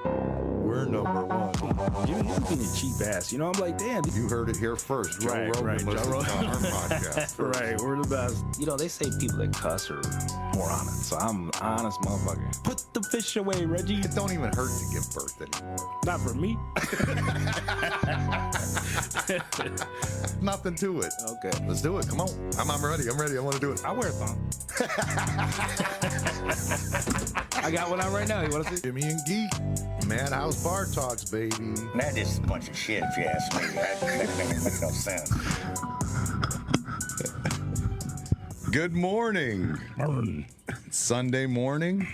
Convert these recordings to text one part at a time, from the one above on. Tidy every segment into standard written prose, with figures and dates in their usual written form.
We're number one. You being a cheap ass. You know, I'm like, damn. You heard it here first. Joe Rogan listens to our podcast. Right, we're the best. You know, they say people that cuss are more honest. So I'm an honest motherfucker. Put the fish away, Reggie. It don't even hurt to give birth anymore. Not for me. Nothing to it. Okay. Let's do it. Come on. I'm ready. I'm ready. I want to do it. I wear a thong. I got one on right now. You want to see? Jimmy and Geek. Madhouse Bar Talks, baby. That is a bunch of shit, if you ask me. That makes no sense. Good morning. Sunday morning,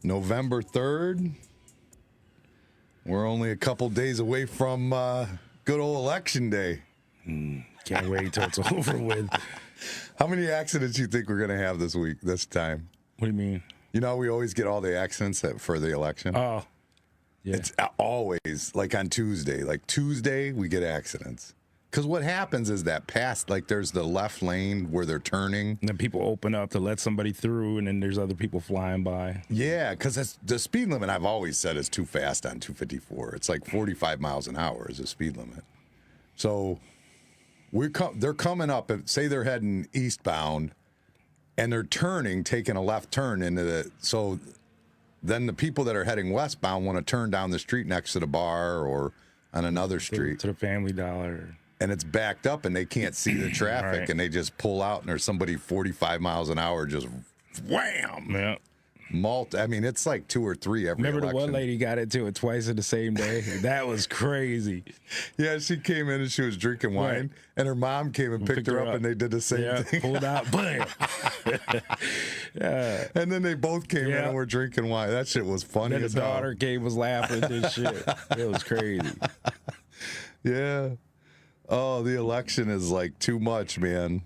November 3rd. We're only a couple days away from good old election day. Can't wait till it's over with. How many accidents you think we're going to have this time? What do you mean? You know, we always get all the accidents for the election. Oh, yeah. It's always like on Tuesday. Like Tuesday, we get accidents. Because what happens is that there's the left lane where they're turning. And then people open up to let somebody through, and then there's other people flying by. Yeah, because the speed limit I've always said is too fast on 254. It's like 45 miles an hour is the speed limit. So they're coming up, say they're heading eastbound, and they're taking a left turn so then the people that are heading westbound want to turn down the street next to the bar or on another street. To the Family Dollar. And it's backed up and they can't see the traffic Right. and they just pull out and there's somebody 45 miles an hour just wham. Yeah. I mean, it's like 2 or 3 every Remember election. the one lady got into it twice in the same day? That was crazy. Yeah, she came in and she was drinking wine, Right. and her mom came and picked her up, and they did the same thing. Pulled out, bam. Yeah. And then they both came in and were drinking wine. That shit was funny Then the as hell. daughter was laughing at this shit. It was crazy. Yeah. Oh, the election is like too much, man.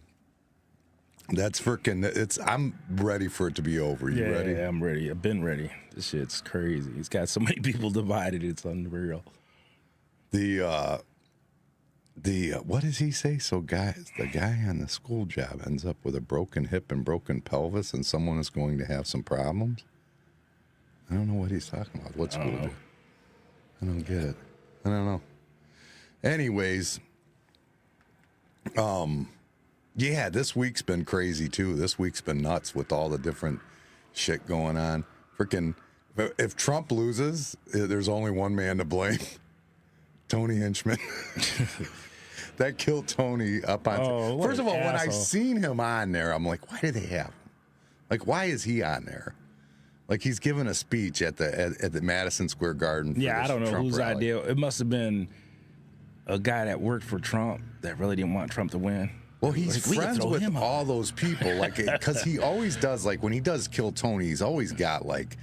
That's freaking. I'm ready for it to be over. You ready? Yeah, I'm ready. I've been ready. This shit's crazy. It's got so many people divided. It's unreal. The what does he say? So the guy on the school job ends up with a broken hip and broken pelvis, and someone is going to have some problems. I don't know what he's talking about. What school? I don't get it. I don't know. Anyways, yeah, this week's been crazy too. This week's been nuts with all the different shit going on. Freaking, if Trump loses, there's only one man to blame. Tony Inchman. That killed Tony up on. Oh, First of all, when I asshole. seen him on there, I'm like, why do they have him? Like, why is he on there? Like, he's giving a speech at the Madison Square Garden. For Yeah, I this don't know Trump whose rally. idea. It must have been a guy that worked for Trump that really didn't want Trump to win. Well, he's Like, we can friends throw with him all those people, like, because he always does, like, when he does Kill Tony, he's always got, like,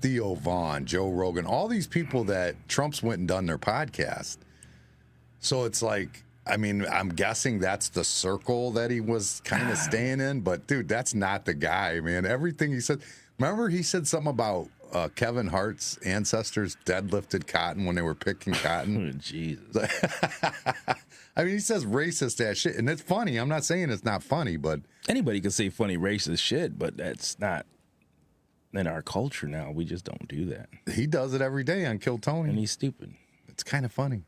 Theo Vaughn, Joe Rogan, all these people that Trump's went and done their podcast. So it's like, I mean, I'm guessing that's the circle that he was kind of staying in, but, dude, that's not the guy, man. Everything he said, remember he said something about Kevin Hart's ancestors deadlifted cotton when they were picking cotton? Jesus. I mean, he says racist ass shit, and it's funny. I'm not saying it's not funny, but Anybody can say funny racist shit, but that's not in our culture now. We just don't do that. he does it every day on Kill Tony. And he's stupid. It's kind of funny.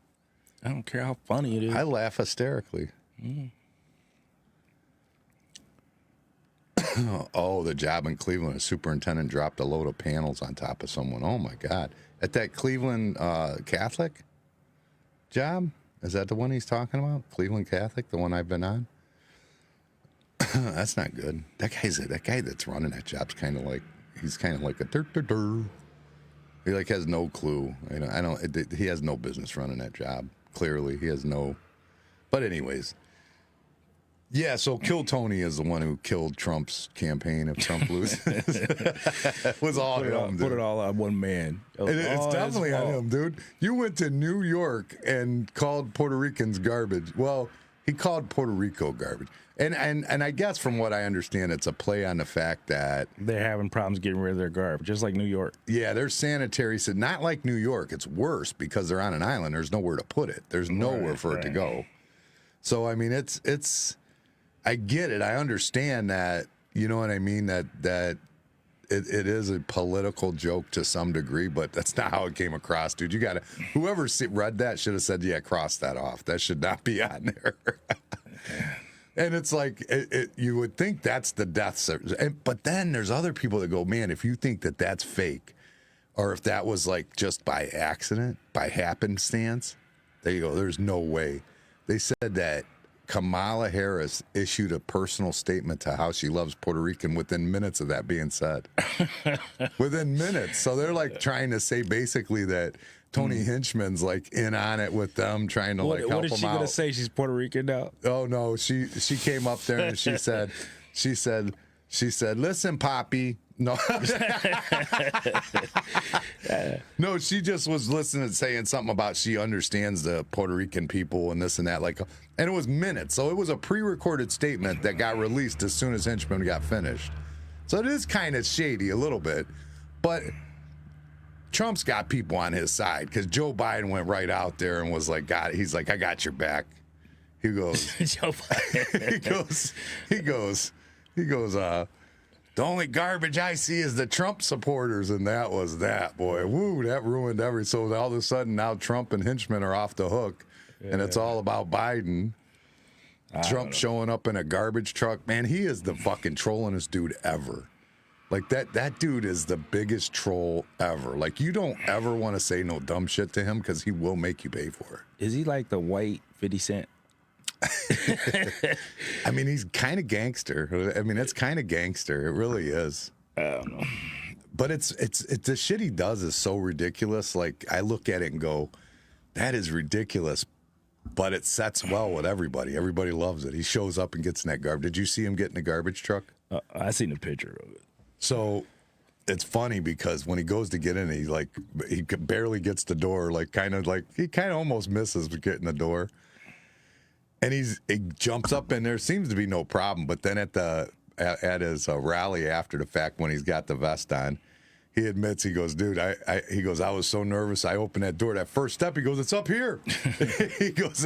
I don't care how funny it is. I laugh hysterically. Oh, the job in Cleveland. A superintendent dropped a load of panels on top of someone. Oh, my God. At that Cleveland Catholic job? Is that the one he's talking about? Cleveland Catholic, the one I've been on? That's not good. That guy that's running that job's kind of like, he's kind of like a dur. He like has no clue. He has no business running that job. Clearly, he has no. But anyways, yeah. So Kill Tony is the one who killed Trump's campaign. If Trump loses, it was all him. Put it all on one man. It's definitely on him, dude. You went to New York and called Puerto Ricans garbage. Well, he called Puerto Rico garbage. And I guess from what I understand, it's a play on the fact that They're having problems getting rid of their garbage, just like New York. yeah, their sanitary said not like New York. It's worse because they're on an island. There's nowhere to put it. There's nowhere for it to go. So I mean, it's. I get it. I understand that. You know what I mean? That it is a political joke to some degree, but that's not how it came across, dude. You gotta. Whoever read that should have said, "Yeah, cross that off. That should not be on there." And it's like you would think that's the death sentence, but then there's other people that go, "Man, if you think that that's fake, or if that was like just by accident, by happenstance, there you go. There's no way." They said that Kamala Harris issued a personal statement to how she loves Puerto Rican within minutes of that being said. Within minutes. So they're like trying to say basically that Tony Inchman's like in on it with them, trying to like help them out. What is she gonna say? She's Puerto Rican now? Oh no, she came up there and she said, "Listen, Poppy." No, no, she just was listening, saying something about she understands the Puerto Rican people and this and that, like, and it was minutes, so it was a pre-recorded statement that got released as soon as Inchman got finished. So it is kind of shady a little bit, but Trump's got people on his side because Joe Biden went right out there and was like, he's like, "I got your back." He goes, Joe Biden. he goes. The only garbage I see is the Trump supporters, and that was that, boy. Woo, that ruined everything. So all of a sudden, now Trump and Hinchman are off the hook, and it's all about Biden. Trump showing up in a garbage truck. Man, he is the fucking trollingest dude ever. Like, that dude is the biggest troll ever. Like, you don't ever want to say no dumb shit to him because he will make you pay for it. Is he like the white 50 Cent? I mean, he's kind of gangster. I mean, it's kind of gangster. It really is. I don't know. But it's the shit he does is so ridiculous. Like, I look at it and go, that is ridiculous. But it sets well with everybody. Everybody loves it. He shows up and gets in that garbage. Did you see him get in the garbage truck? I seen a picture of it. So it's funny because when he goes to get in, he barely gets the door. He kind of almost misses with getting the door. And he jumps up in there. Seems to be no problem. But then at his rally after the fact, when he's got the vest on, he admits, he goes, "Dude, I was so nervous. I opened that door. That first step," he goes, "It's up here." he goes,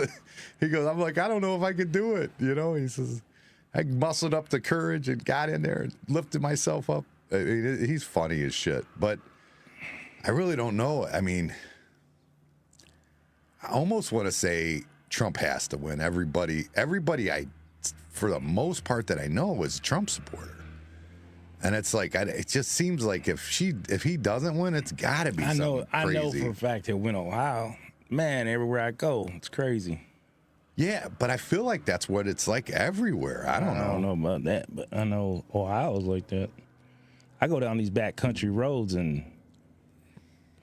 "I'm like, I don't know if I could do it." You know, he says, "I muscled up the courage and got in there and lifted myself up." I mean, he's funny as shit. But I really don't know. I mean, I almost want to say Trump has to win. Everybody, for the most part that I know, is a Trump supporter. And it's like, it just seems like if he doesn't win, it's got to be something crazy. I know for a fact he'll win Ohio. Man, everywhere I go, it's crazy. Yeah, but I feel like that's what it's like everywhere. I don't know about that, but I know Ohio's like that. I go down these back country roads and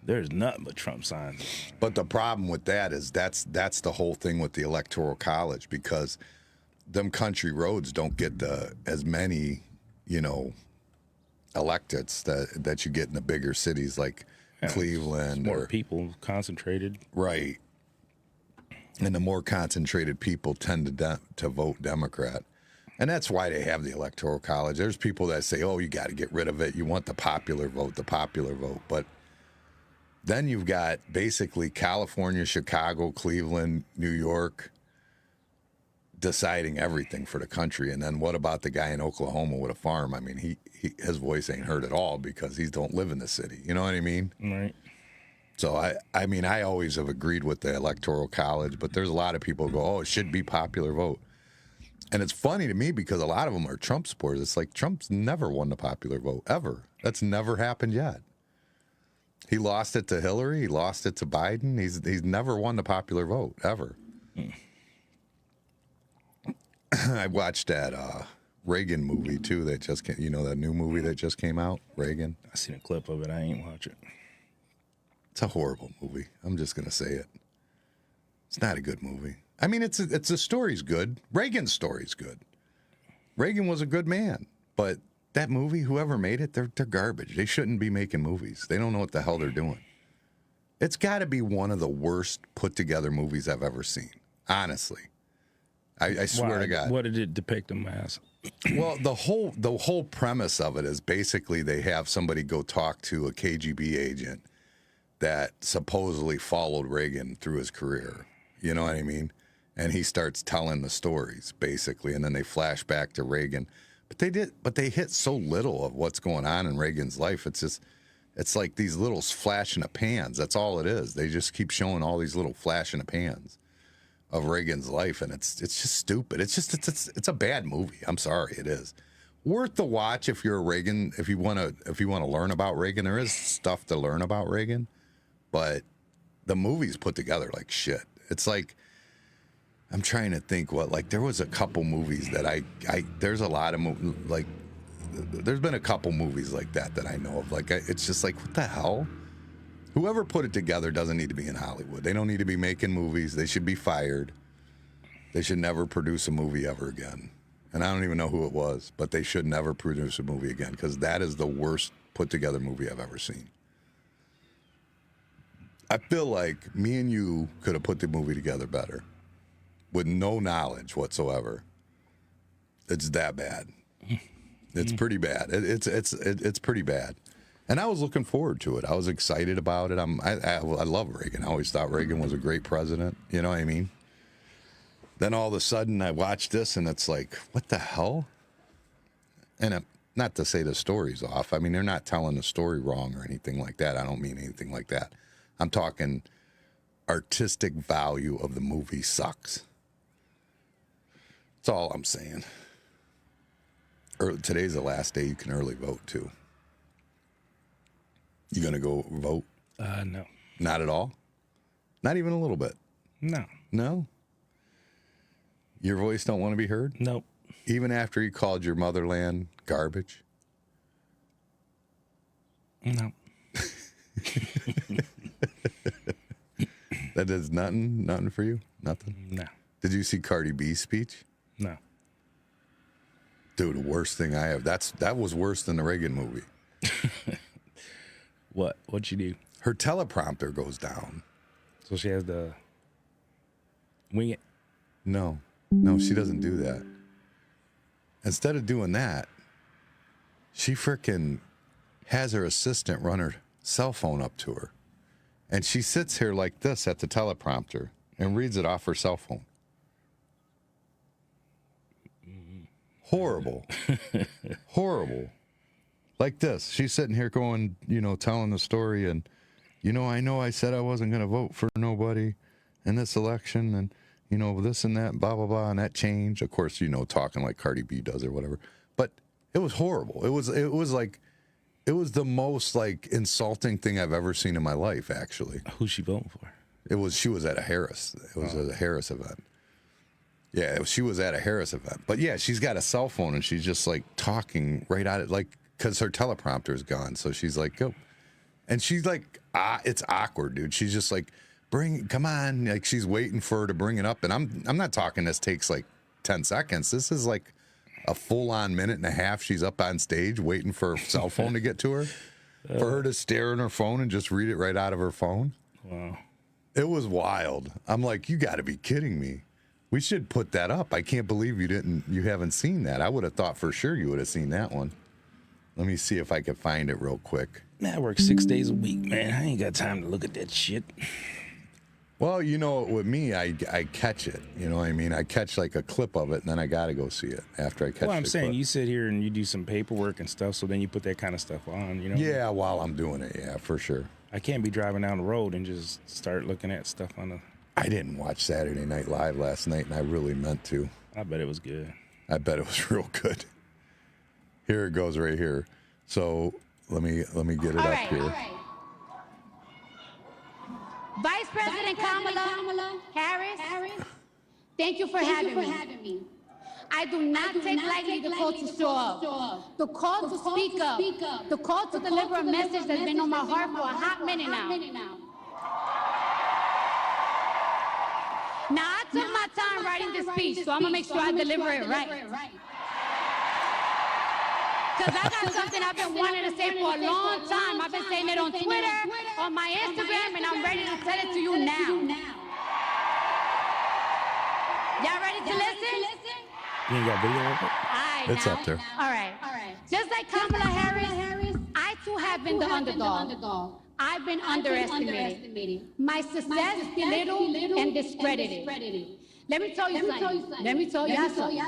there's nothing but Trump signs. But the problem with that is that's the whole thing with the Electoral College, because them country roads don't get as many, electeds that you get in the bigger cities like Cleveland. More people concentrated. Right. And the more concentrated people tend to vote Democrat. And that's why they have the Electoral College. There's people that say, "Oh, you got to get rid of it. You want the popular vote. But then you've got basically California, Chicago, Cleveland, New York deciding everything for the country. And then what about the guy in Oklahoma with a farm? I mean, his voice ain't heard at all because he don't live in the city. You know what I mean? Right. So, I always have agreed with the Electoral College, but there's a lot of people who go, "Oh, it should be popular vote." And it's funny to me because a lot of them are Trump supporters. It's like Trump's never won the popular vote, ever. That's never happened yet. He lost it to Hillary. He lost it to Biden. He's never won the popular vote, ever. I watched that Reagan movie, too, that just came, that new movie that just came out, Reagan. I seen a clip of it. I ain't watch it. It's a horrible movie. I'm just going to say it. It's not a good movie. I mean, the story's good. Reagan's story's good. Reagan was a good man. But that movie, whoever made it, they're garbage. They shouldn't be making movies. They don't know what the hell they're doing. It's got to be one of the worst put-together movies I've ever seen. Honestly. I swear to God. What did it depict them as? Well, the whole premise of it is basically they have somebody go talk to a KGB agent that supposedly followed Reagan through his career. You know what I mean? And he starts telling the stories, basically, and then they flash back to Reagan. But they hit so little of what's going on in Reagan's life. It's like these little flash in the pans. That's all it is. They just keep showing all these little flash in the pans of Reagan's life, and it's just stupid. It's a bad movie. I'm sorry, it is. Worth the watch if you're a Reagan, if you want to learn about Reagan. There is stuff to learn about Reagan, but the movie's put together like shit. It's like, I'm trying to think there was a couple movies that there's a lot of there's been a couple movies like that I know of. It's just like, what the hell? Whoever put it together doesn't need to be in Hollywood. They don't need to be making movies. They should be fired. They should never produce a movie ever again. And I don't even know who it was, but they should never produce a movie again, because that is the worst put together movie I've ever seen. I feel like me and you could have put the movie together better, with no knowledge whatsoever. It's that bad. It's pretty bad. It's pretty bad. And I was looking forward to it. I was excited about it. I love Reagan. I always thought Reagan was a great president. You know what I mean? Then all of a sudden I watched this and it's like, what the hell? And not to say the story's off. I mean, they're not telling the story wrong or anything like that. I don't mean anything like that. I'm talking artistic value of the movie sucks. That's all I'm saying. Today's the last day you can early vote, too. You gonna go vote? No. Not at all? Not even a little bit? No. No? Your voice don't want to be heard? Nope. Even after he called your motherland garbage? No. That is nothing for you? Nothing? No. Did you see Cardi B's speech? No. Dude, the worst thing I have. That was worse than the Reagan movie. What? What'd she do? Her teleprompter goes down. So she has the wing it? No, she doesn't do that. Instead of doing that, she frickin' has her assistant run her cell phone up to her. And she sits here like this at the teleprompter and reads it off her cell phone. Horrible. Horrible. Like this. She's sitting here going, telling the story, and, I know I said I wasn't going to vote for nobody in this election, and, this and that, blah, blah, blah, and that changed. Of course, talking like Cardi B does or whatever. But it was horrible. It was the most, insulting thing I've ever seen in my life, actually. Who's she voting for? She was at a Harris. It was a Harris event. Yeah, she was at a Harris event. But yeah, she's got a cell phone and she's just talking right at it, because her teleprompter is gone. So she's like, go. And she's like, it's awkward, dude. She's just like, come on. She's waiting for her to bring it up. And I'm not talking this takes 10 seconds. This is a full-on minute and a half. She's up on stage waiting for her cell phone to get to her, for her to stare in her phone and just read it right out of her phone. Wow. It was wild. I'm like, you got to be kidding me. We should put that up. I can't believe you haven't seen that. I would have thought for sure you would have seen that one. Let me see if I can find it real quick. Man, I work 6 days a week, man. I ain't got time to look at that shit. Well, with me, I catch it. You know what I mean? I catch a clip of it, and then I got to go see it after I catch it. Well, I'm saying you sit here and you do some paperwork and stuff, so then you put that kind of stuff on, Yeah, while I'm doing it, yeah, for sure. I can't be driving down the road and just start looking at stuff on the... I didn't watch Saturday Night Live last night, and I really meant to. I bet it was good. I bet it was real good. Here it goes right here. So let me get it up here. All right. Vice President Kamala Harris, thank you for having me. I do not take lightly the call to show up, the call to speak up, the call to deliver a message that's been on my heart for a hot minute now. Now, I took my time writing this speech, so I'm going to make sure I deliver it right. Because I got something I've been wanting to say for a long time. I've been saying it on Twitter, on my Instagram, and I'm ready to tell it to you now. Y'all ready to listen? You ain't got video of it? It's up there. All right. Just like Kamala Harris, I too have been the underdog. I've been underestimated. My success belittled and discredited. Let me tell you something. Let me tell you something.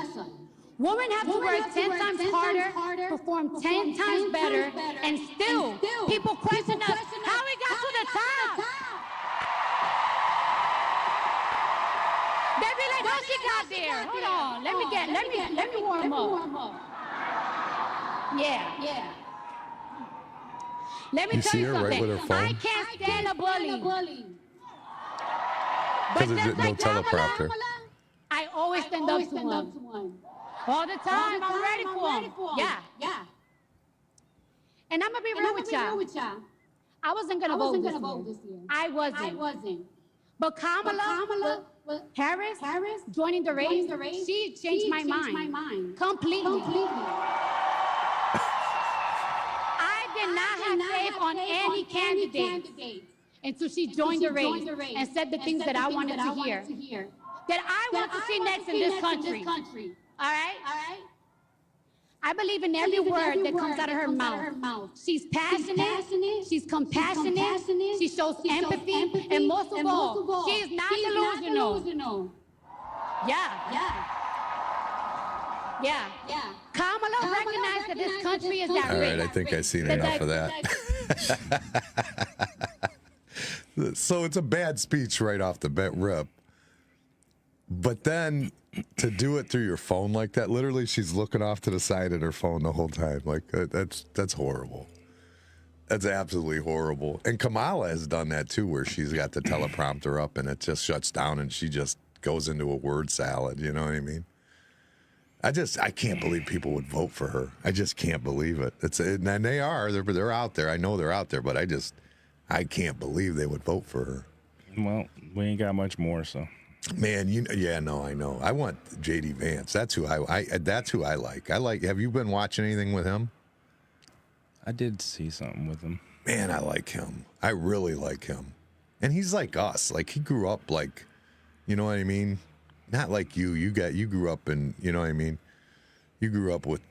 Women have to work 10 times harder, perform 10 times better, and still people question us how we got to the top. They be like, how she got there? Hold on, let me warm up. Yeah. Let me You tell see you her something. right with her phone? I can't stand a bully. But Because there's just no like teleprompter. Kamala, I always stand up to one. All the time, I'm ready for him. Yeah. And I'm gonna be real with y'all. I wasn't gonna vote this year. I wasn't. But Kamala Harris joining the race, she changed my mind completely. I did not have faith on any candidate until she joined the race and said the things that I wanted to hear, that I want to see next in this country. All right? I believe in every word that comes out of her mouth. She's passionate, she's compassionate, she shows empathy, and most of all, she is not delusional. Yeah. Kamala recognized that this country is at All risk. right, I think I've seen enough of that. So it's a bad speech right off the rip. But then to do it through your phone like that, literally she's looking off to the side of her phone the whole time. Like that's horrible. That's absolutely horrible. And Kamala has done that too, where she's got the teleprompter up and it just shuts down and she just goes into a word salad. You know what I mean? I can't believe people would vote for her. I just can't believe it. And they are. They're out there. I know they're out there, but I can't believe they would vote for her. Well, we ain't got much more, so. Man, I know. I want J.D. Vance. That's who I like. Have you been watching anything with him? I did see something with him. Man, I like him. I really like him. And he's like us. Like he grew up like, you know what I mean? Not like you. You grew up in, you know what I mean? You grew up with,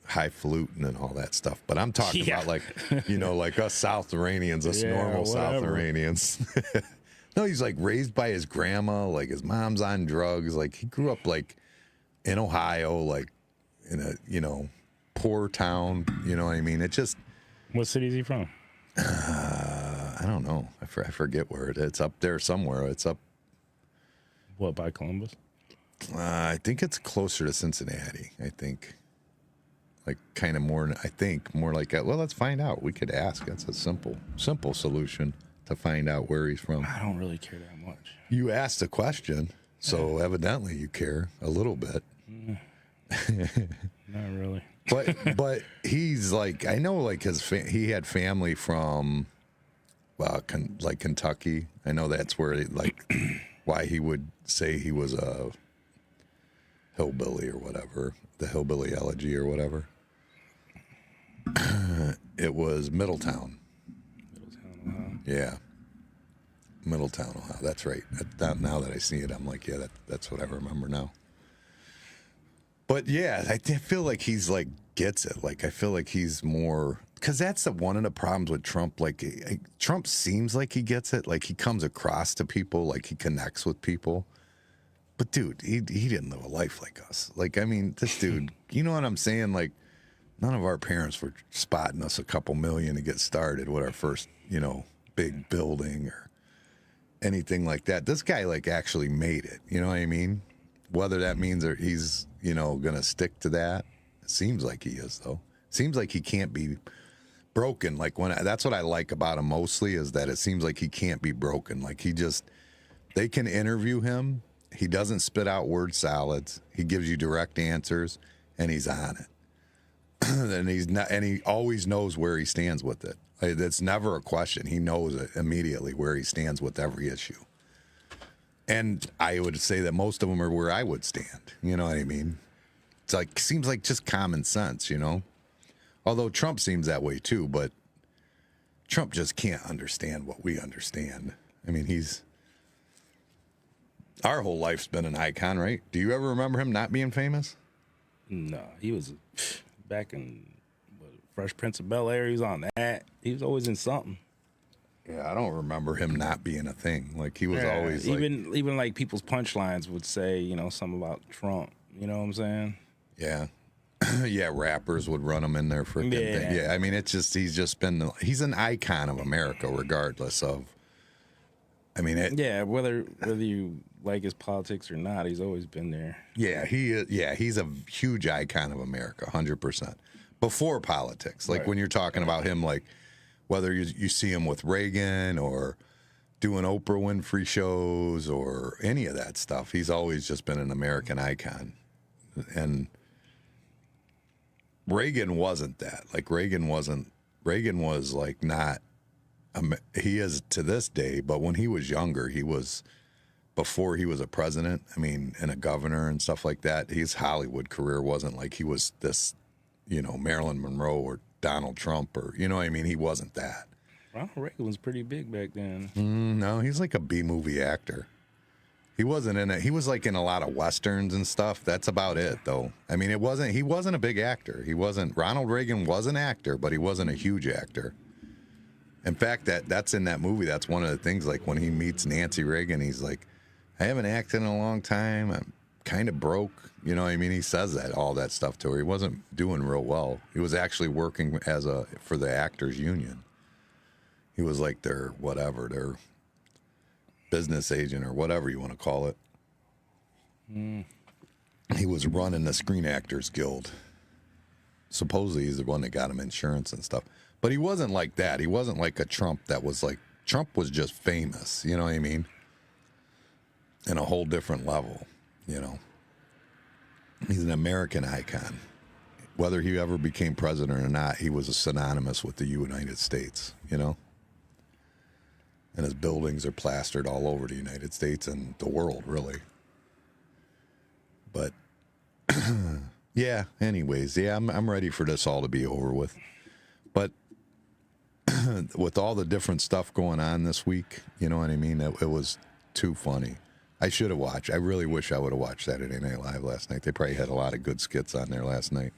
highfalutin and all that stuff. But I'm talking about like, like us South Iranians, us normal South Iranians. No, he's like raised by his grandma, like his mom's on drugs. Like he grew up like in Ohio, like in a, poor town. You know what I mean? It just. What city is he from? I don't know. I forget where it's up there somewhere. It's up. What, by Columbus? I think it's closer to Cincinnati. I think. Like kind of more. I think more like. Well, let's find out. We could ask. That's a simple solution to find out where he's from. I don't really care that much. You asked a question, so evidently you care a little bit. Not really. But he's like, I know like he had family from, like Kentucky. I know that's where why he would say he was a hillbilly or whatever, the hillbilly elegy or whatever. It was Middletown. Ohio. Yeah. Middletown, Ohio. That's right. Now that I see it, I'm like, yeah, that's what I remember now. But yeah, I feel like he's like gets it. Like I feel like he's more, because that's one of the problems with Trump. Like Trump seems like he gets it. Like he comes across to people, like he connects with people. But dude, he didn't live a life like us. Like I mean, this dude, you know what I'm saying? Like none of our parents were spotting us a couple million to get started with our first, big building or anything like that. This guy like actually made it. You know what I mean? Whether that means that he's, going to stick to that. It seems like he is, though. Seems like he can't be broken. Like that's what I like about him mostly is that it seems like he can't be broken. Like they can interview him. He doesn't spit out word salads. He gives you direct answers and he's on it. and he always knows where he stands with it. That's never a question. He knows it immediately where he stands with every issue. And I would say that most of them are where I would stand. You know what I mean? It's like, seems like just common sense, Although Trump seems that way too, but Trump just can't understand what we understand. I mean, our whole life's been an icon, right? Do you ever remember him not being famous? No, he was back in Fresh Prince of Bel-Air. He was on that. He was always in something. Yeah, I don't remember him not being a thing. Like he was always like, even like people's punchlines would say, you know, something about Trump. You know what I'm saying? yeah. Yeah, rappers would run him in their freaking thing. Yeah, I mean, it's just he's an icon of America, regardless of. I mean, whether you like his politics or not, he's always been there. Yeah, he is. Yeah, he's a huge icon of America, 100%. Before politics, like when you're talking about him, like whether you see him with Reagan or doing Oprah Winfrey shows or any of that stuff, he's always just been an American icon, and. Reagan wasn't that. Like Reagan was like not. He is to this day, but when he was younger, before he was a president. I mean, and a governor and stuff like that. His Hollywood career wasn't like he was this, you know, Marilyn Monroe or Donald Trump or you know what I mean. He wasn't that. Ronald Reagan was pretty big back then. No, he's like a B movie actor. He wasn't in it. He was like in a lot of westerns and stuff. That's about it, though. I mean, he wasn't a big actor. Ronald Reagan was an actor, but he wasn't a huge actor. In fact, that's in that movie. That's one of the things, like when he meets Nancy Reagan, he's like, I haven't acted in a long time. I'm kind of broke. You know what I mean? He says all that stuff to her. He wasn't doing real well. He was actually working for the Actors Union. He was like their business agent or whatever you want to call it. He was running the Screen Actors Guild. Supposedly he's the one that got him insurance and stuff. But he wasn't like that. He wasn't like a Trump that was like, Trump was just famous, you know what I mean? In a whole different level, you know. He's an American icon. Whether he ever became president or not, he was synonymous with the United States, you know? And his buildings are plastered all over the United States and the world, really. But, yeah, anyways, yeah, I'm ready for this all to be over with. But with all the different stuff going on this week, you know what I mean? It was too funny. I should have watched. I really wish I would have watched Saturday Night Live last night. They probably had a lot of good skits on there last night.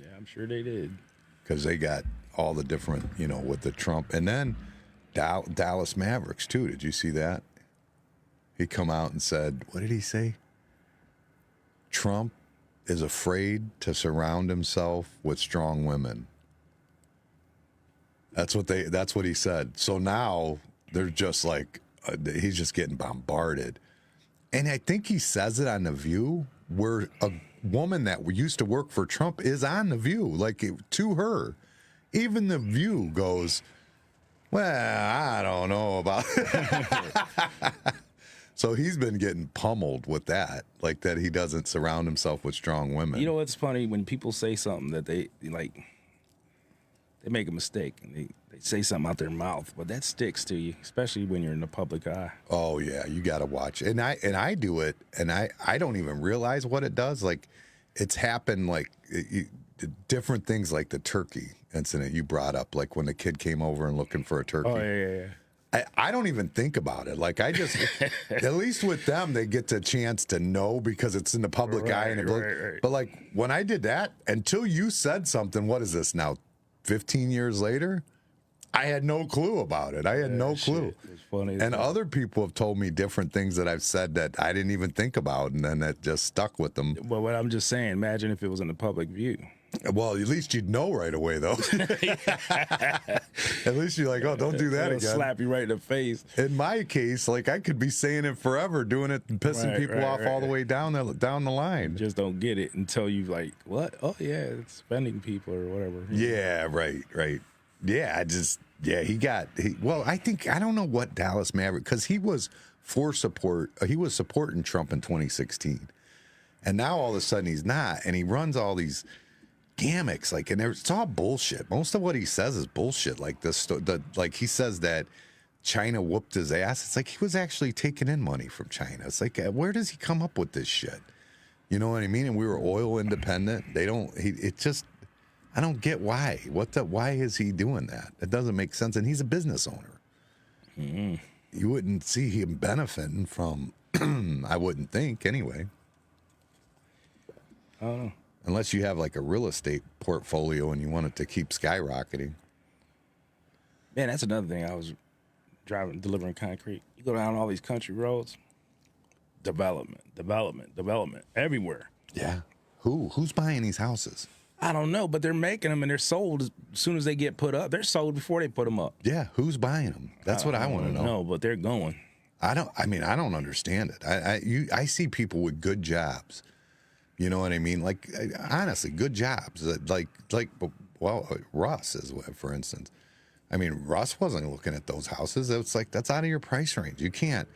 Yeah, I'm sure they did. Because they got all the different, you know, with the Trump. And then Dallas Mavericks, too. Did you see that? He come out and said, what did he say? Trump is afraid to surround himself with strong women. That's what he said. So now they're just like, he's just getting bombarded. And I think he says it on The View, where a woman that used to work for Trump is on The View, like to her. Even The View goes, well, I don't know about it. So he's been getting pummeled with that, like that he doesn't surround himself with strong women. You know what's funny? When people say something that they make a mistake and they say something out their mouth, but that sticks to you, especially when you're in the public eye. Oh yeah, you got to watch. And I do it, and I don't even realize what it does. Like it's happened, like different things, like the turkey incident you brought up, like when the kid came over and looking for a turkey. Oh yeah. I don't even think about it. Like I just, at least with them, they get the chance to know because it's in the public eye. And right. But like when I did that, until you said something, what is this now, 15 years later? I had no clue about it. I had no clue. It's funny. And other people have told me different things that I've said that I didn't even think about, and then that just stuck with them. Well, what I'm just saying, imagine if it was in the public view. Well, at least you'd know right away, though. At least you're like, oh, don't do that again. Slap you right in the face. In my case, like I could be saying it forever, doing it and pissing people off all the way down the line. You just don't get it until you like, what? Oh yeah, it's offending people or whatever. Yeah, right. Yeah, I don't know what Dallas Maverick, because he was supporting Trump in 2016, and now all of a sudden he's not, and he runs all these gimmicks, like, and it's all bullshit. Most of what he says is bullshit. Like like he says that China whooped his ass. It's like he was actually taking in money from China. It's like, where does he come up with this shit? You know what I mean? And we were oil independent. I don't get why. Why is he doing that? It doesn't make sense. And he's a business owner. Mm-hmm. You wouldn't see him benefiting from, I wouldn't think anyway. I don't know. Unless you have like a real estate portfolio and you want it to keep skyrocketing. Man, that's another thing I was delivering concrete. You go down all these country roads, development everywhere. Yeah. Who's buying these houses? I don't know, but they're making them and they're sold as soon as they get put up. They're sold before they put them up. Yeah, who's buying them? That's what I want to know. No, but they're going. I don't understand it. I see people with good jobs. You know what I mean? Like, honestly, good jobs. Russ is, for instance. I mean, Russ wasn't looking at those houses. It's like, that's out of your price range. You can't.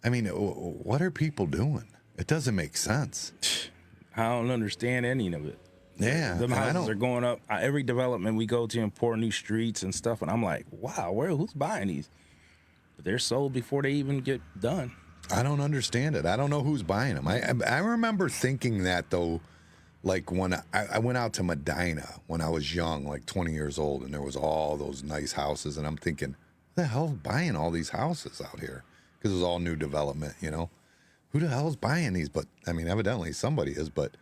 I mean, what are people doing? It doesn't make sense. I don't understand any of it. Yeah. The houses are going up. Every development we go to and pour new streets and stuff. And I'm like, wow, who's buying these? But they're sold before they even get done. I don't understand it. I don't know who's buying them. I remember thinking that, though, like when I went out to Medina when I was young, like 20 years old, and there was all those nice houses. And I'm thinking, who the hell's buying all these houses out here? Because it was all new development, you know? Who the hell's buying these? But, I mean, evidently somebody is, but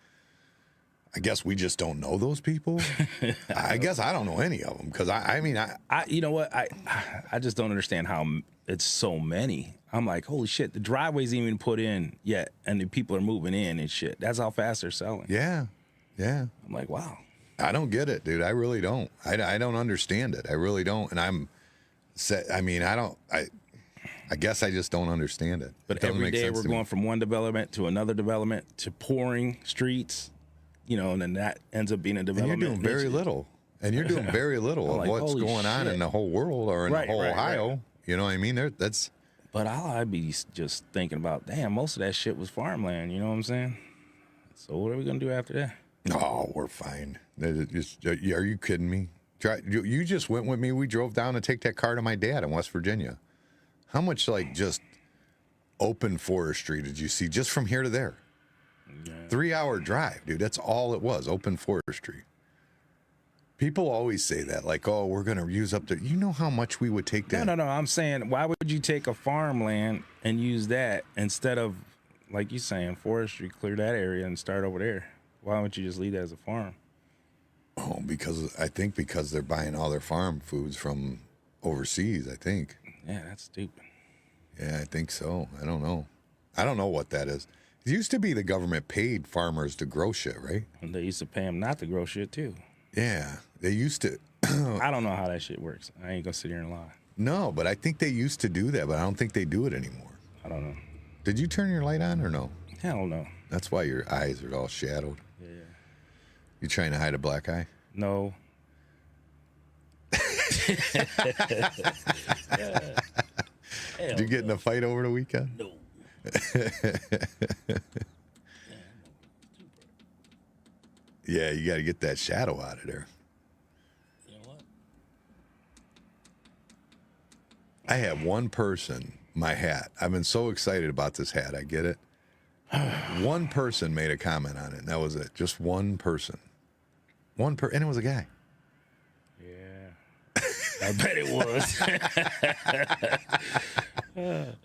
I guess we just don't know those people. I guess I don't know any of them because I mean, you know what? I just don't understand how it's so many. I'm like, holy shit, the driveway's ain't even put in yet, and the people are moving in and shit. That's how fast they're selling. Yeah. I'm like, wow. I don't get it, dude. I really don't. I don't understand it. I really don't. And I guess I just don't understand it. But every day we're going from one development to another development to pouring streets. You know, and then that ends up being a development. And you're doing very little. And you're doing very little of what's going on in the whole world or in the whole Ohio. Right. You know what I mean? That's. But I'd be just thinking about, damn, most of that shit was farmland. You know what I'm saying? So what are we gonna do after that? Oh, we're fine. Are you kidding me? You just went with me. We drove down to take that car to my dad in West Virginia. How much just open forestry did you see just from here to there? Yeah. 3-hour drive, dude. That's all it was, open forestry. People always say that, like, oh, we're going to use up you know how much we would take that? No. I'm saying, why would you take a farmland and use that instead of, like you saying, forestry, clear that area and start over there? Why don't you just leave that as a farm? Oh, because they're buying all their farm foods from overseas, I think. Yeah, that's stupid. Yeah, I think so. I don't know. I don't know what that is. It used to be the government paid farmers to grow shit, right? And they used to pay them not to grow shit, too. Yeah, they used to. I don't know how that shit works. I ain't gonna sit here and lie. No, but I think they used to do that, but I don't think they do it anymore. I don't know. Did you turn your light on or no? Hell no. That's why your eyes are all shadowed. Yeah. You trying to hide a black eye? No. Did you get in a fight over the weekend? No. Yeah, you got to get that shadow out of there. You know what? I had one person, my hat. I've been so excited about this hat. I get it. One person made a comment on it, and that was it. Just one person. And it was a guy. Yeah. I bet it was.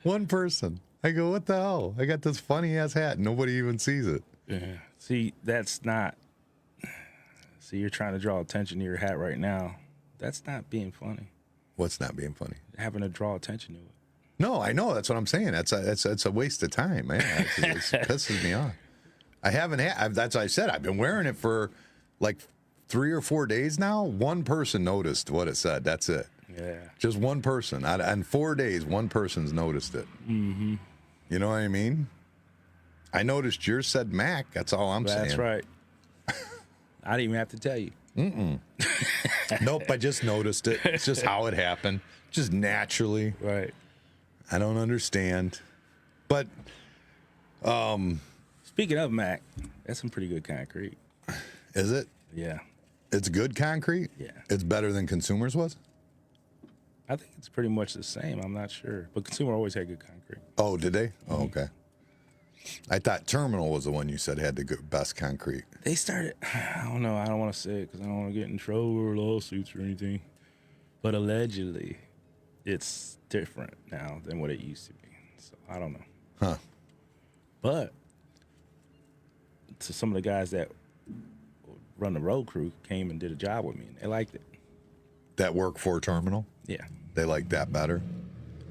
One person. I go, what the hell? I got this funny ass hat and nobody even sees it. Yeah. See, that's not. See, you're trying to draw attention to your hat right now. That's not being funny. What's not being funny? Having to draw attention to it. No, I know. That's what I'm saying. It's a waste of time, man. It pisses me off. I haven't had. That's what I said. I've been wearing it for like 3 or 4 days now. One person noticed what it said. That's it. Yeah. Just one person. On 4 days, one person's noticed it. Mm-hmm. You know what I mean? I noticed yours said Mac. That's all I'm saying. That's right. I didn't even have to tell you. Nope, I just noticed it. It's just how it happened. Just naturally. Right. I don't understand. But speaking of Mac, that's some pretty good concrete. Is it? Yeah. It's good concrete? Yeah. It's better than Consumers was? I think it's pretty much the same. I'm not sure. But Consumer always had good concrete. Oh, did they? Oh, okay. I thought Terminal was the one you said had the best concrete. They started, I don't know. I don't want to say it because I don't want to get in trouble or lawsuits or anything. But allegedly, it's different now than what it used to be. So I don't know. Huh. But to some of the guys that run the road crew came and did a job with me, and they liked it. That work for Terminal? Yeah. They like that better?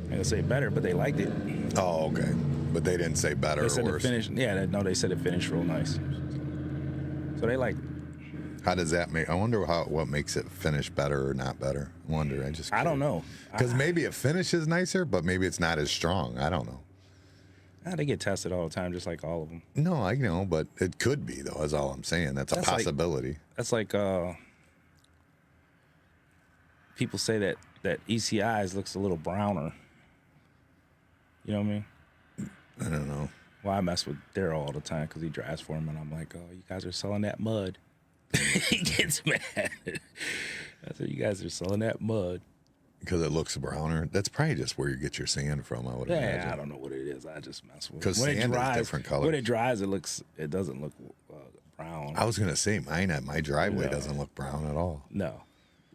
I didn't say better, but they liked it. Oh, okay. But they didn't say better They said or it worse. finished. Yeah, no, they said it finished real nice. So they liked it. How does that make? I wonder what makes it finish better or not better. I wonder. I don't know. Because maybe it finishes nicer, but maybe it's not as strong. I don't know. They get tested all the time, just like all of them. No, I know, but it could be though. Is all I'm saying. That's a possibility. That's like people say that ECIs looks a little browner. You know what I mean? I don't know. Well, I mess with Daryl all the time because he drives for him, and I'm like, oh, you guys are selling that mud. He gets mad. I said, you guys are selling that mud. Because it looks browner. That's probably just where you get your sand from, I would imagine. I don't know what it is. I just mess with it. Because sand is different colors. When it dries, it doesn't look brown. I was going to say, mine at my driveway doesn't look brown at all. No.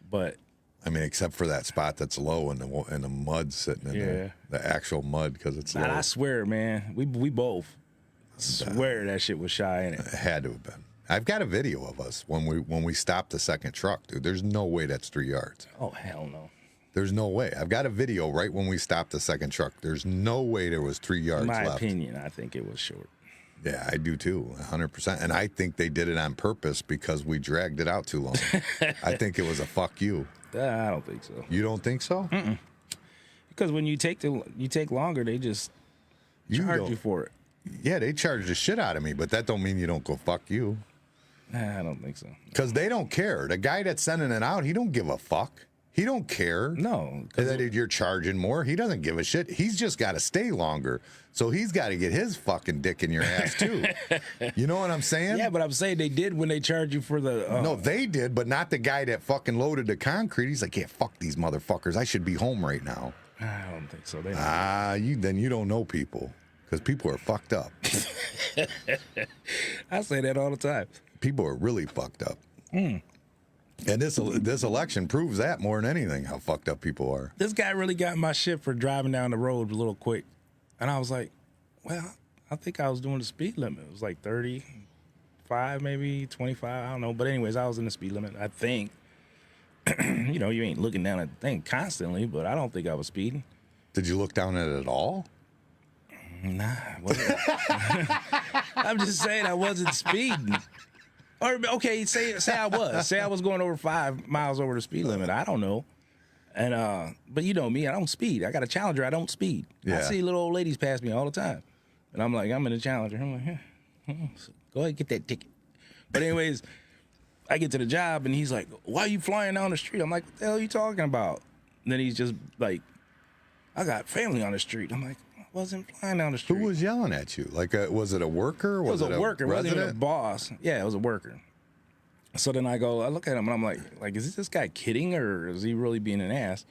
But I mean, except for that spot that's low and the mud sitting in there. The actual mud, because it's low. I swear, man, we both swear that shit was shy in it. It had to have been. I've got a video of us when we stopped the second truck, dude. There's no way that's 3 yards. Oh, hell no. There's no way. I've got a video right when we stopped the second truck. There's no way there was 3 yards left. In my opinion, I think it was short. Yeah, I do too, 100%. And I think they did it on purpose because we dragged it out too long. I think it was a fuck you. I don't think so. You don't think so? Mm-mm. Because when you take longer, they just charge you for it. Yeah, they charge the shit out of me, but that don't mean you don't go fuck you. I don't think so. Because they don't care. The guy that's sending it out, he don't give a fuck. He don't care. No. That you're charging more. He doesn't give a shit. He's just got to stay longer. So he's got to get his fucking dick in your ass, too. You know what I'm saying? Yeah, but I'm saying they did when they charge you for the... No, they did, but not the guy that fucking loaded the concrete. He's like, yeah, fuck these motherfuckers. I should be home right now. I don't think so. Then you don't know people. Because people are fucked up. I say that all the time. People are really fucked up. And this election proves that more than anything, how fucked up people are. This guy really got my shit for driving down the road a little quick. And I was like, well, I think I was doing the speed limit. It was like 35, maybe 25. I don't know. But anyways, I was in the speed limit, I think. You know, you ain't looking down at the thing constantly, but I don't think I was speeding. Did you look down at it at all? Nah. I'm just saying I wasn't speeding. Or, okay, say I was. Say I was going over 5 miles over the speed limit. I don't know. And but you know me, I don't speed. I got a Challenger. I don't speed. Yeah. I see little old ladies pass me all the time. And I'm like, I'm in a Challenger. I'm like, go ahead, get that ticket. But anyways, I get to the job, and he's like, why are you flying down the street? I'm like, what the hell are you talking about? And then he's just like, I got family on the street. I'm like, I wasn't flying down the street. Who was yelling at you? Like, was it a worker? It was a worker. It wasn't even a resident? boss. Yeah, it was a worker. So then I look at him, and I'm like, is this guy kidding, or is he really being an ass?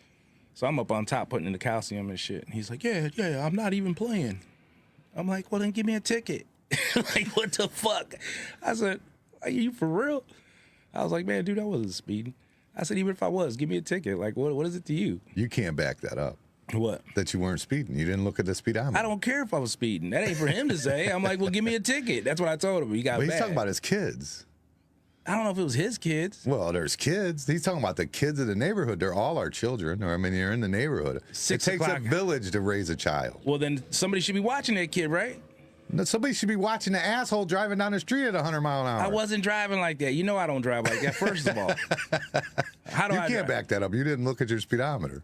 So I'm up on top putting in the calcium and shit. And he's like, yeah, I'm not even playing. I'm like, well, then give me a ticket. Like, what the fuck? I said, are you for real? I was like, man, dude, I wasn't speeding. I said, even if I was, give me a ticket. Like, what is it to you? You can't back that up. What? That you weren't speeding. You didn't look at the speedometer. I don't care if I was speeding. That ain't for him to say. I'm like, well, give me a ticket. That's what I told him. He got But he's mad. talking about his kids. I don't know if it was his kids. Well, there's kids. He's talking about the kids of the neighborhood. They're all our children. Or, I mean, you're in the neighborhood. It 6 takes a o'clock. village to raise a child. Well, then somebody should be watching that kid, right? No, somebody should be watching the asshole driving down the street at 100 mile an hour. I wasn't driving like that. You know I don't drive like that, first of all. How do You I can't drive? back that up. You didn't look at your speedometer.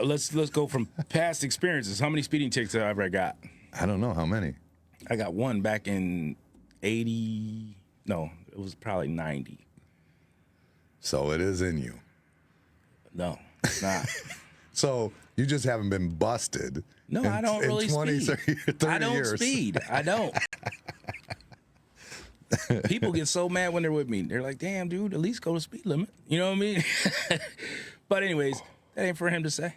Let's go from past experiences. How many speeding tickets have I ever got? I don't know how many. I got one back in 80. No, it was probably 90. So it is in you. No, it's not. So you just haven't been busted. No, I don't really in 20, speed. 30 I don't years. speed. I don't. People get so mad when they're with me. They're like, damn, dude, at least go to speed limit. You know what I mean? But anyways, that ain't for him to say.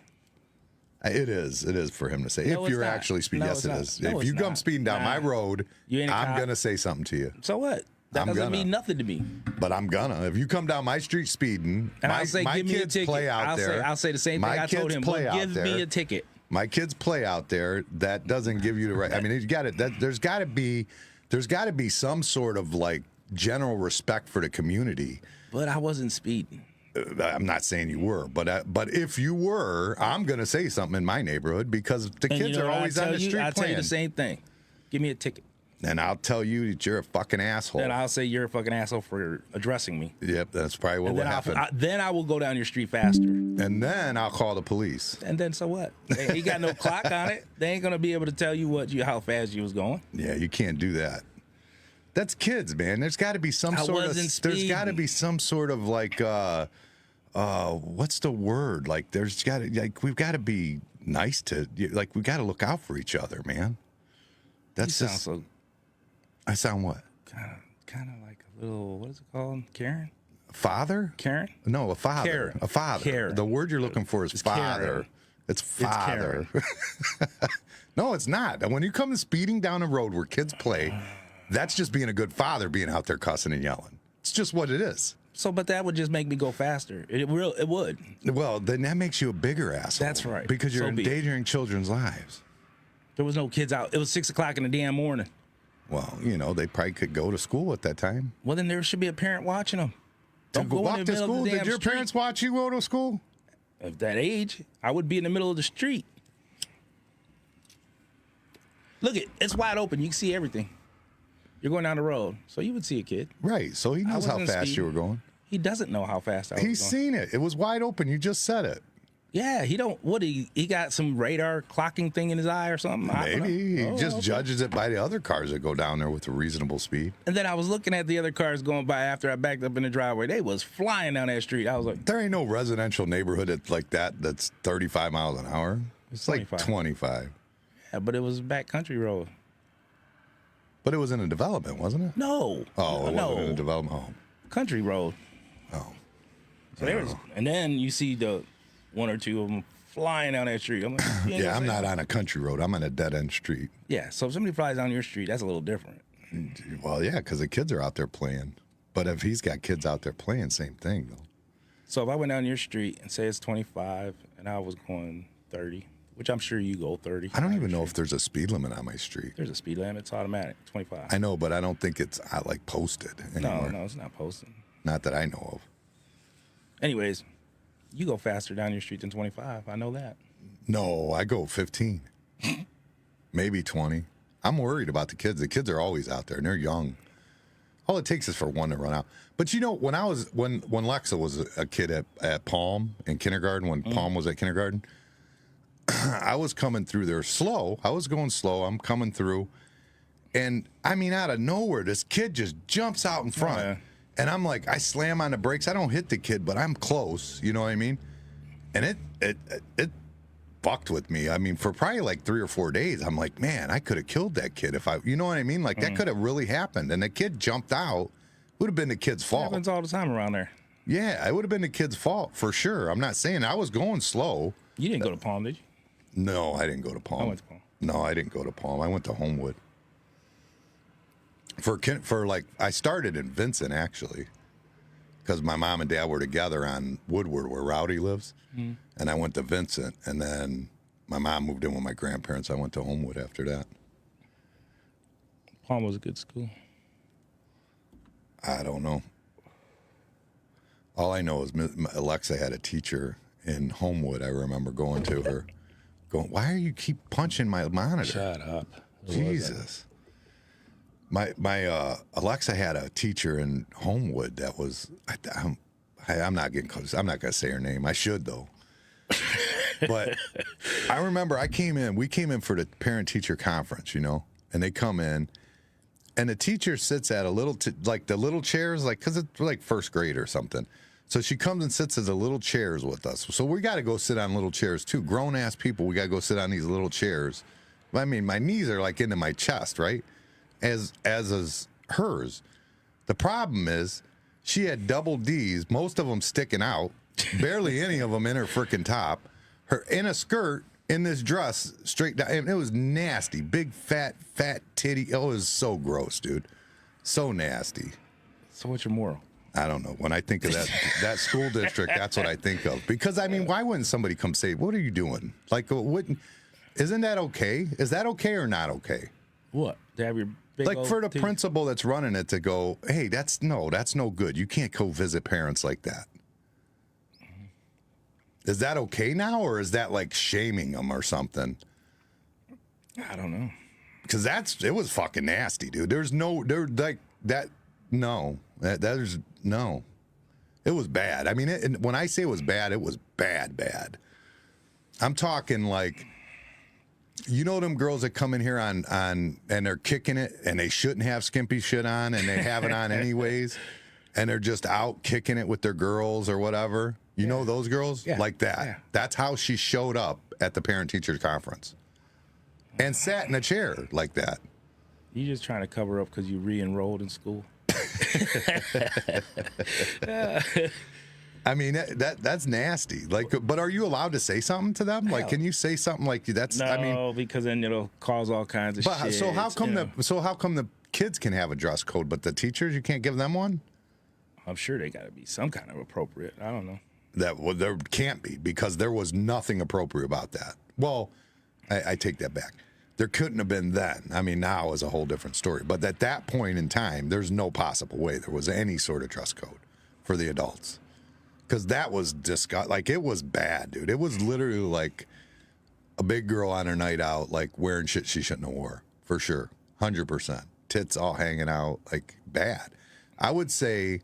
It is. It is for him to say. No, if it's you're not. actually speeding, No, yes, it's it not. is. No, If it's you come not. speeding down my Nah. road, You ain't a I'm cop. going to say something to you. So what? That I'm doesn't gonna. mean nothing to me. But I'm gonna. If you come down my street speeding, And my, I'll say, my give me a kids ticket. play out there. I'll say the same thing My I told kids him. play Well, out give there. me a ticket. My kids play out there. That doesn't give you the right. I mean, you got it. There's got to be some sort of like general respect for the community. But I wasn't speeding. I'm not saying you were, but if you were, I'm gonna say something in my neighborhood because the And kids you know are what always I on tell the you? street I'll tell you playing. the same thing. Give me a ticket. And I'll tell you that you're a fucking asshole. Then I'll say you're a fucking asshole for addressing me. Yep, that's probably what And would then happen. then I will go down your street faster. And then I'll call the police. And then so what? They ain't got no clock on it. They ain't gonna be able to tell you how fast you was going. Yeah, you can't do that. That's kids, man. There's got to be some sort of. There's got to be some sort of like, what's the word? Like, there's got to we've got to be nice to like we got to look out for each other, man. That's You just. sound so I sound what? kind of like a little, what is it called? Karen? Father? Karen? No, a father. Karen. A father. Karen. The word you're looking for is father. Karen. It's father. No, it's not. And when you come speeding down a road where kids play, that's just being a good father, being out there cussing and yelling. It's just what it is. So, but that would just make me go faster. It would. Well, then that makes you a bigger asshole. That's right. Because you're So be it. endangering children's lives. There was no kids out. It was 6 o'clock in the damn morning. Well, they probably could go to school at that time. Well, then there should be a parent watching them. Don't go walk in to the middle school. of the Did damn your street. parents watch you go to school? Of that age, I would be in the middle of the street. Look, it's wide open. You can see everything. You're going down the road, so you would see a kid. Right. So he knows how wasn't fast you speeding. were going. He doesn't know how fast I was He's going. seen it. It was wide open. You just said it. Yeah, he don't. What he got some radar clocking thing in his eye or something? I don't Maybe he know. just okay. judges it by the other cars that go down there with a reasonable speed. And then I was looking at the other cars going by after I backed up in the driveway. They was flying down that street. I was like, There ain't no residential neighborhood that's 35 miles an hour. It's like 25. yeah, but it was a backcountry road. But it was in a development, wasn't it? No. Oh, it no. wasn't in a development home. Country road. Oh. So there was, and then you see the one or two of them flying down that street. I'm like, you ain't Yeah, gonna I'm say not nothing. on a country road. I'm on a dead-end street. Yeah, so if somebody flies down your street, that's a little different. Well, yeah, because the kids are out there playing. But if he's got kids out there playing, same thing, though. So if I went down your street and say it's 25 and I was going 30, which I'm sure you go 30. I don't even know if there's a speed limit on my street. There's a speed limit. It's automatic, 25. I know, but I don't think it's like posted anymore. No, it's not posting. Not that I know of. Anyways, you go faster down your street than 25. I know that. No, I go 15, maybe 20. I'm worried about the kids. The kids are always out there, and they're young. All it takes is for one to run out. But when Lexa was a kid at Palm in kindergarten, when Palm was at kindergarten, I was coming through there slow. I was going slow. I'm coming through, and I mean, out of nowhere, this kid just jumps out in front, yeah. and I'm like, I slam on the brakes. I don't hit the kid, but I'm close. You know what I mean? And it fucked with me. I mean, for probably like 3 or 4 days, I'm like, man, I could have killed that kid if you know what I mean? Like that could have really happened. And the kid jumped out. Would have been the kid's It fault. happens all the time around there. Yeah, it would have been the kid's fault for sure. I'm not saying I was going slow. You didn't go to Palm, did you? No, I didn't go to Palm. I went to Palm. No, I didn't go to Palm. I went to Homewood. I started in Vincent actually, because my mom and dad were together on Woodward where Rowdy lives, and I went to Vincent, and then my mom moved in with my grandparents. I went to Homewood after that. Palm was a good school. I don't know. All I know is Alexa had a teacher in Homewood. I remember going to her, going, "Why are you keep punching my monitor?" Shut up. Jesus. My Alexa had a teacher in Homewood that was. I'm not getting close. I'm not gonna say her name. I should though. But I remember we came in for the parent teacher conference, and they come in. And the teacher sits at a little, like the little chairs, like, because it's like first grade or something. So she comes and sits at the little chairs with us. So we got to go sit on little chairs too. Grown ass people, we got to go sit on these little chairs. I mean, my knees are like into my chest, right? As is hers. The problem is she had double D's, most of them sticking out, barely any of them in her freaking top. Her in a skirt. In this dress, straight down, and it was nasty. Big, fat titty. Oh, it was so gross, dude. So nasty. So what's your moral? I don't know. When I think of that school district, that's what I think of. Because, I mean, why wouldn't somebody come say, what are you doing? Like, isn't that okay? Is that okay or not okay? What? To have your big Like, old for the teeth? principal that's running it to go, hey, that's no good. You can't go visit parents like that. Is that okay now, or is that like shaming them or something? I don't know. Because it was fucking nasty, dude. There's no, like that. No, there's no. It was bad. I mean, when I say it was bad, it was bad. I'm talking like, you know, them girls that come in here on and they're kicking it, and they shouldn't have skimpy shit on, and they have it on anyways, and they're just out kicking it with their girls or whatever. You know those girls? Yeah. Like that. Yeah. That's how she showed up at the parent-teacher conference. And sat in a chair like that. You just trying to cover up because you re-enrolled in school? I mean, that's nasty. Like, but are you allowed to say something to them? Like, can you say something like that's? No, I mean, because then it'll cause all kinds of shit. So how come the kids can have a dress code, but the teachers, you can't give them one? I'm sure they got to be some kind of appropriate. I don't know. There can't be, because there was nothing appropriate about that. Well, I take that back. There couldn't have been then. I mean, now is a whole different story. But at that point in time, there's no possible way there was any sort of dress code for the adults. Because that was like, it was bad, dude. It was literally like a big girl on her night out, like wearing shit she shouldn't have wore, for sure. 100%. Tits all hanging out, like bad. I would say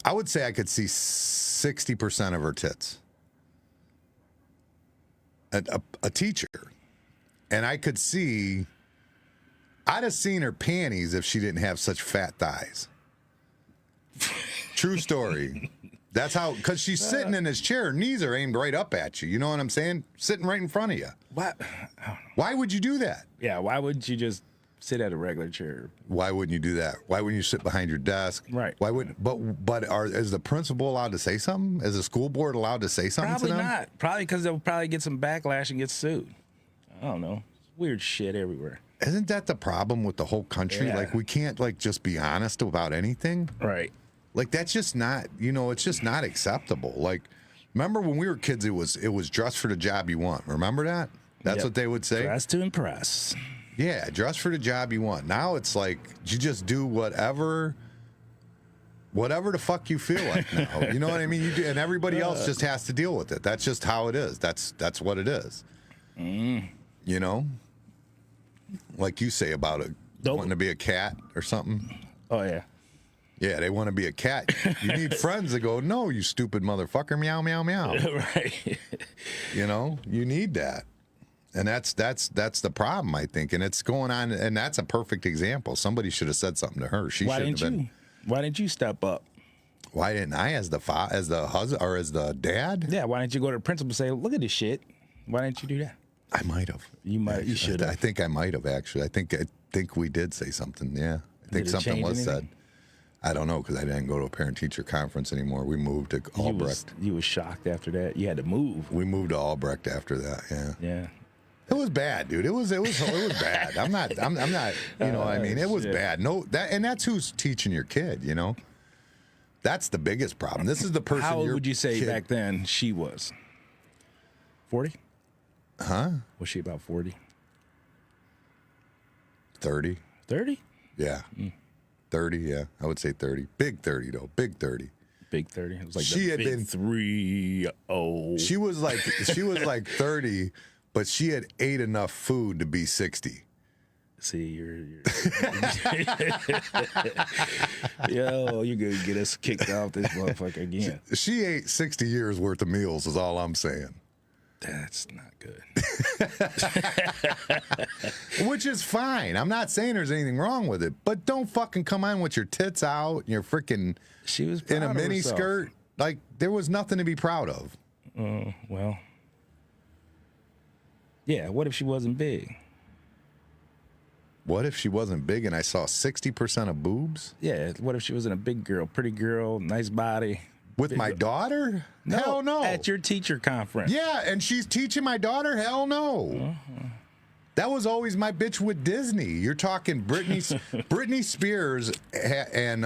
I could see 60% of her tits. A teacher. And I'd have seen her panties if she didn't have such fat thighs. True story. That's how, because she's sitting in this chair, her knees are aimed right up at you. You know what I'm saying? Sitting right in front of you. What? Why would you do that? Yeah, why wouldn't you just sit at a regular chair? Why wouldn't you do that? Why wouldn't you sit behind your desk? Right. Why wouldn't? But is the principal allowed to say something? Is the school board allowed to say something Probably to them? not. Probably because they'll probably get some backlash and get sued. I don't know. Weird shit everywhere. Isn't that the problem with the whole country? Yeah. Like, we can't like just be honest about anything. Right. Like, that's just not, it's just not acceptable. Like, remember when we were kids, it was dress for the job you want. Remember that? That's Yep. what they would say. Dress to impress. Yeah, dress for the job you want. Now it's like you just do whatever the fuck you feel like now. You know what I mean? You do, and everybody else just has to deal with it. That's just how it is. That's what it is. You know? Like you say about it, wanting to be a cat or something. Oh, yeah. Yeah, they want to be a cat. You need friends that go, no, you stupid motherfucker, meow, meow, meow. Right. You know, you need that. And that's the problem, I think. And it's going on, and that's a perfect example. Somebody should have said something to her. Why didn't you step up? Why didn't I, as the husband or as the dad? Yeah, why didn't you go to the principal and say, look at this shit? Why didn't you do that? I might have. You should have. I think I might have, actually. I think we did say something, yeah. I think something was said. I don't know, because I didn't go to a parent-teacher conference anymore. We moved to Albrecht. You was shocked after that. You had to move. We moved to Albrecht after that, yeah. Yeah. It was bad, dude. It was bad. I'm not, you know what I mean? It was bad. No, and that's who's teaching your kid, you know? That's the biggest problem. This is the person. How old would you say back then she was? 40? Huh? Was she about 40? 30. 30? Yeah. 30, yeah. I would say 30. Big 30, though. Big 30. Big 30. It was like She the had big been 3-0. She was like 30, but she had ate enough food to be 60. See, you're yo, you're gonna get us kicked off this motherfucker again. She ate 60 years worth of meals, is all I'm saying. That's not good. Which is fine. I'm not saying there's anything wrong with it, but don't fucking come on with your tits out and your freaking She was in a proud of mini herself. skirt. Like, there was nothing to be proud of. Well, yeah. What if she wasn't big? What if she wasn't big and I saw 60% of boobs? Yeah. What if she wasn't a big girl, pretty girl, nice body? With my daughter? Hell no. At your teacher conference. Yeah, and she's teaching my daughter? Hell no. That was always my bitch with Disney. You're talking Britney Spears and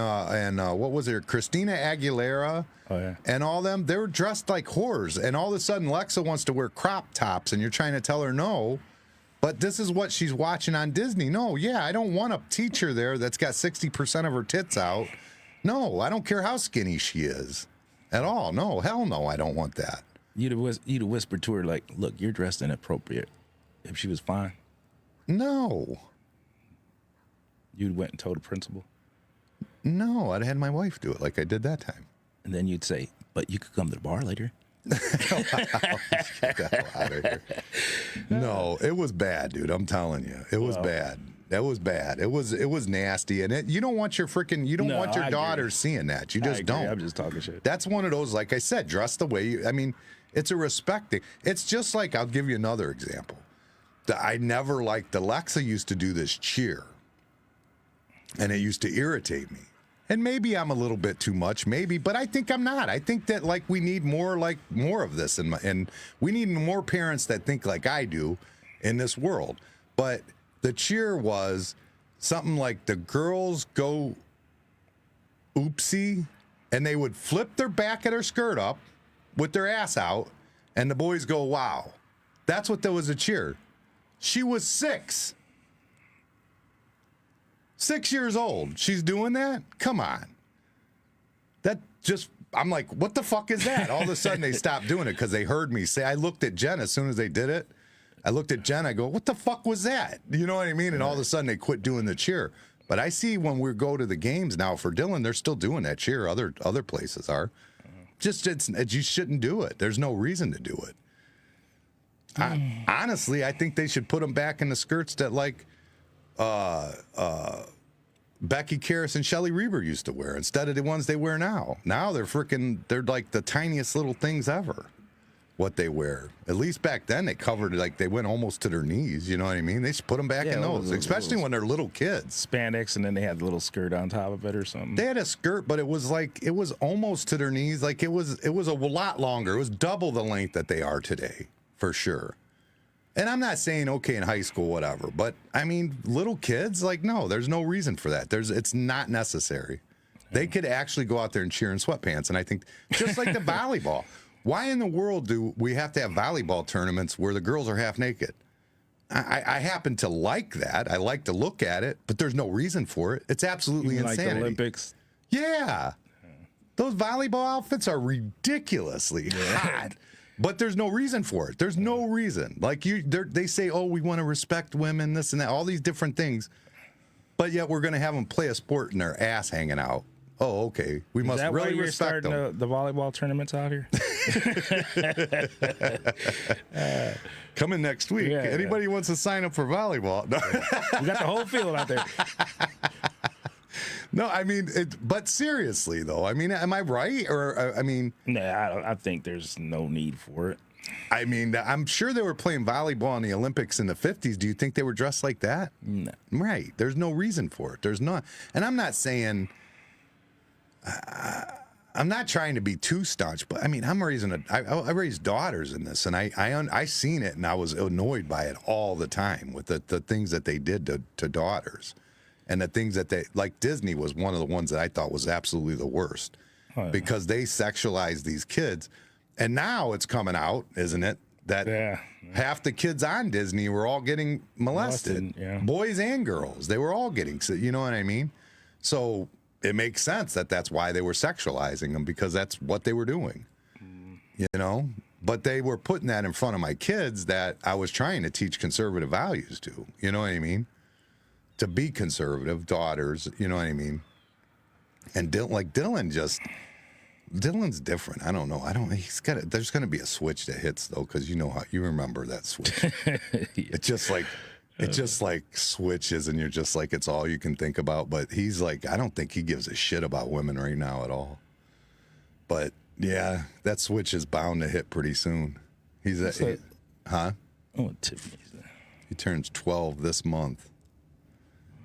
what was it? Christina Aguilera. Oh, yeah. And all them. They were dressed like whores. And all of a sudden, Lexa wants to wear crop tops, and you're trying to tell her no. But this is what she's watching on Disney. No, yeah, I don't want a teacher there that's got 60% of her tits out. No, I don't care how skinny she is at all. No, hell no, I don't want that. You'd have whispered to her like, "Look, you're dressed inappropriate." If she was fine, No. you'd went and told the principal, No, I'd had my wife do it like I did that time. and then you'd say, "But you could come to the bar later." Get the hell out of here. No, it was bad, dude. I'm telling you. It was bad. That was bad. It was nasty. And you don't want your No, want your I daughter agree. seeing that. You I just agree. don't. I'm just talking shit. That's one of those, like I said, dress the way you, I mean, it's a respect thing. It's just like, I'll give you another example. I never liked, Alexa used to do this cheer, and it used to irritate me. And maybe I'm a little bit too much, maybe, but I think I'm not. I think that like we need more of this, and we need more parents that think like I do in this world. But the cheer was something like the girls go oopsie, and they would flip their back of their skirt up with their ass out, and the boys go wow. That's what there was a cheer. She was 6. 6 years old. She's doing that? Come on. That just, I'm like, what the fuck is that? All of a sudden they stopped doing it because they heard me say, I looked at Jen as soon as they did it. I looked at Jen, I go, what the fuck was that? You know what I mean? And all of a sudden they quit doing the cheer. But I see when we go to the games now for Dylan, they're still doing that cheer. Other places are. Just, you shouldn't do it. There's no reason to do it. Honestly, I think they should put them back in the skirts that like Becky Karras and Shelley Reber used to wear instead of the ones they wear now. Now they're like the tiniest little things ever, what they wear. At least back then they covered it, like they went almost to their knees, you know what I mean? They should put them back in those, especially when they're little kids. Spandex, and then they had the little skirt on top of it or something. They had a skirt, but it was almost to their knees. Like it was a lot longer. It was double the length that they are today, for sure. And I'm not saying okay in high school, whatever, but I mean, little kids, like, no, there's no reason for that. It's not necessary. They could actually go out there and cheer in sweatpants. And I think just like the volleyball, why in the world do we have to have volleyball tournaments where the girls are half naked? I happen to like that. I like to look at it, but there's no reason for it. It's absolutely insanity. Like the Olympics. Yeah. Those volleyball outfits are ridiculously hot. But there's no reason for it. There's no reason. Like they say, oh, we want to respect women, this and that, all these different things. But yet we're going to have them play a sport and their ass hanging out. Oh, okay. We must really respect them. Is that why you're starting the volleyball tournaments out here? Coming next week. Yeah, Anybody wants to sign up for volleyball? No. We got the whole field out there. No, I mean, but seriously though, I mean, am I right? Or I mean, Nah, I think there's no need for it. I mean, I'm sure they were playing volleyball in the Olympics in the 50s. Do you think they were dressed like that? No. Right. There's no reason for it. There's not. And I'm not saying, I'm not trying to be too staunch, but I mean, I raised daughters in this, and I seen it, and I was annoyed by it all the time with the things that they did to daughters. And the things that like Disney was one of the ones that I thought was absolutely the worst because they sexualized these kids. And now it's coming out, isn't it? That half the kids on Disney were all getting molested. Yeah. Boys and girls. They were all getting, you know what I mean? So it makes sense that's why they were sexualizing them, because that's what they were doing, you know? But they were putting that in front of my kids that I was trying to teach conservative values to, you know what I mean? To be conservative, daughters, you know what I mean? And Dylan's different. I don't know. There's going to be a switch that hits though, because you know how you remember that switch. It just like switches, and you're just like, it's all you can think about. But he's like, I don't think he gives a shit about women right now at all. But yeah, that switch is bound to hit pretty soon. Oh, Tiffany's there. He turns 12 this month.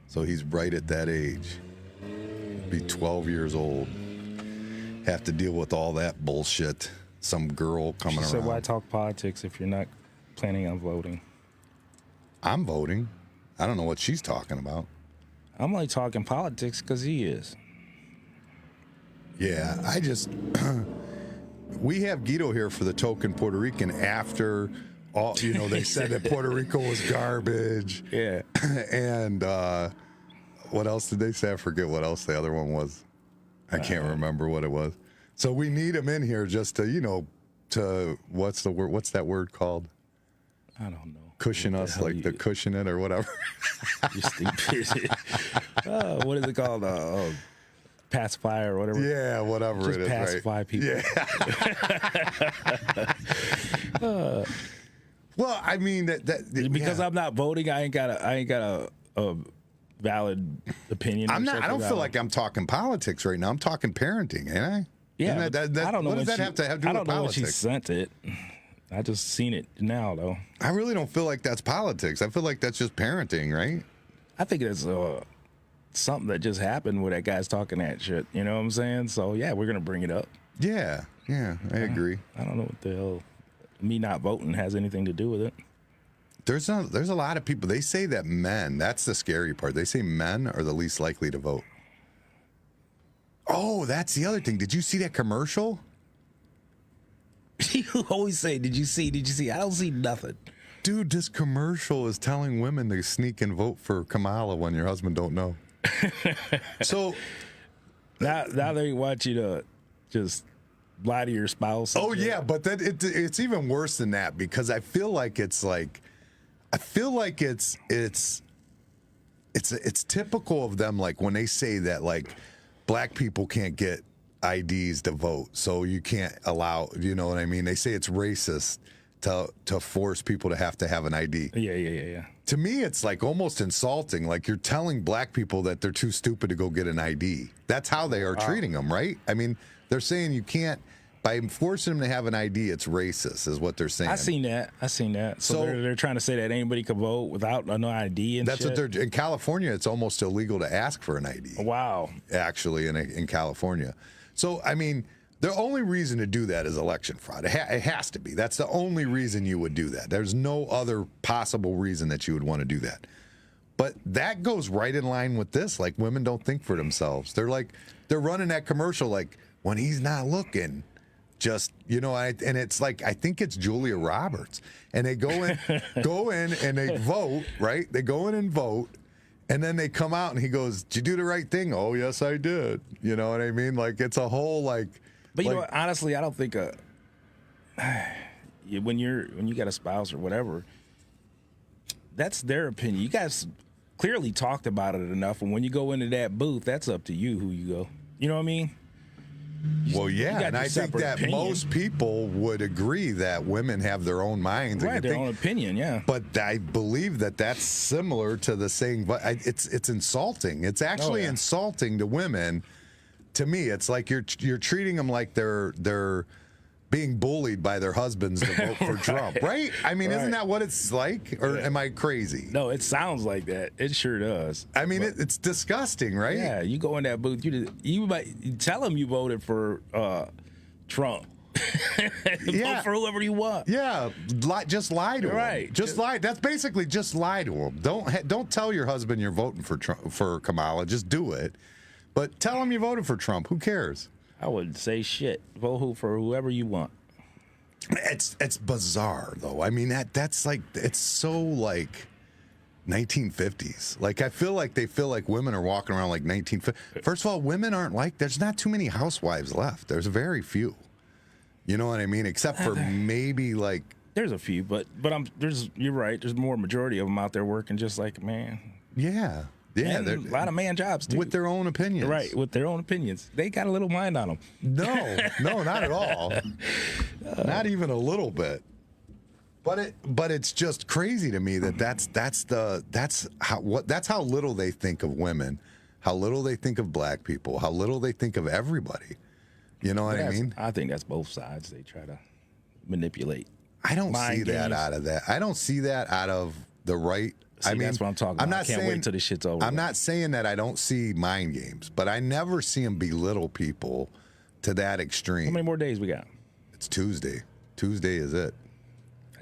So he's right at that age. Be 12 years old. Have to deal with all that bullshit. Some girl coming around. So why talk politics if you're not planning on voting? I'm voting. I don't know what she's talking about. I'm only talking politics because he is. Yeah, we have Guido here for the token Puerto Rican after all, they said that Puerto Rico was garbage. Yeah. And what else did they say? I forget what else the other one was. I can't remember what it was. So we need him in here just to, what's the word? What's that word called? I don't know. Cushion us, like the cushion it or whatever. You stupid. What is it called? Pacifier or whatever. Yeah, whatever Just it is. pacify right? people. Yeah. Well, I mean Because yeah. I'm not voting, I ain't got a valid opinion. I'm not. I don't feel like I'm talking politics right now. I'm talking parenting, ain't I? Yeah, Isn't that, I don't know. What does that have to do with I don't know when she politics? sent it. I just seen it now, though. I really don't feel like that's politics. I feel like that's just parenting, right? I think it's something that just happened where that guy's talking that shit. You know what I'm saying? So yeah, we're gonna bring it up. Yeah, I agree. I don't know what the hell me not voting has anything to do with it. There's a lot of people. They say that men. That's the scary part. They say men are the least likely to vote. Oh, that's the other thing. Did you see that commercial? You always say, "Did you see? Did you see?" I don't see nothing. Dude, this commercial is telling women to sneak and vote for Kamala when your husband don't know. So Now they want you to just lie to your spouse. oh yeah, but then it's even worse than that because I feel like it's typical of them, like when they say that like black people can't get IDs to vote, so you can't allow, you know what I mean? They say it's racist to force people to have an ID. Yeah. To me, it's like almost insulting. Like you're telling black people that they're too stupid to go get an ID. That's how they are treating them, right? I mean, they're saying you can't, by forcing them to have an ID, it's racist, is what they're saying. I seen that. So they're trying to say that anybody can vote without no ID and That's shit. what they're in California. It's almost illegal to ask for an ID. Wow. Actually, in California. So I mean, the only reason to do that is election fraud. It has to be. That's the only reason you would do that. There's no other possible reason that you would want to do that. But that goes right in line with this. Like women don't think for themselves. They're running that commercial like when he's not looking. Just, you know, and it's like, I think it's Julia Roberts, and they go in and they vote, right? They go in and vote, and then they come out and he goes, "Did you do the right thing?" "Oh, yes, I did." You know what I mean? Like, it's a whole like. But you know what? Honestly, I don't think when you got a spouse or whatever, that's their opinion. You guys clearly talked about it enough, and when you go into that booth, that's up to you who you go. You know what I mean? Well, yeah, and I think that most people would agree that women have their own minds, right? Their own opinion, yeah. But I believe that that's similar to the saying, but it's insulting. It's actually insulting to women. To me, it's like you're treating them like they're being bullied by their husbands to vote for Trump, right? I mean, isn't that what it's like? Or am I crazy? No, it sounds like that. It sure does. I mean, it's disgusting, right? Yeah, you go in that booth, you might tell them you voted for Trump. Vote for whoever you want. Yeah, just lie to him. Right. Just lie. That's basically just lie to him. Don't tell your husband you're voting for Trump, for Kamala. Just do it. But tell him you voted for Trump. Who cares? I wouldn't say shit. Vote for whoever you want. It's bizarre though. I mean that's like, it's so like 1950s. Like I feel like women are walking around like 1950s. First of all, women aren't like, there's not too many housewives left. There's very few. You know what I mean? Except for maybe like, there's a few, but you're right. There's more majority of them out there working just like a man. Yeah. Yeah, a lot of man jobs too. With their own opinions. Right, with their own opinions. They got a little mind on them. No, not at all. Not even a little bit. But it's just crazy to me that that's how little they think of women, how little they think of black people, how little they think of everybody. You know what I mean? I think that's both sides. They try to manipulate. I don't see that out of that. I don't see that out of the right. See, I mean, that's what I'm talking about. I can't wait till this shit's over. I'm not saying that I don't see mind games, but I never see them belittle people to that extreme. How many more days we got? It's Tuesday. Tuesday is it.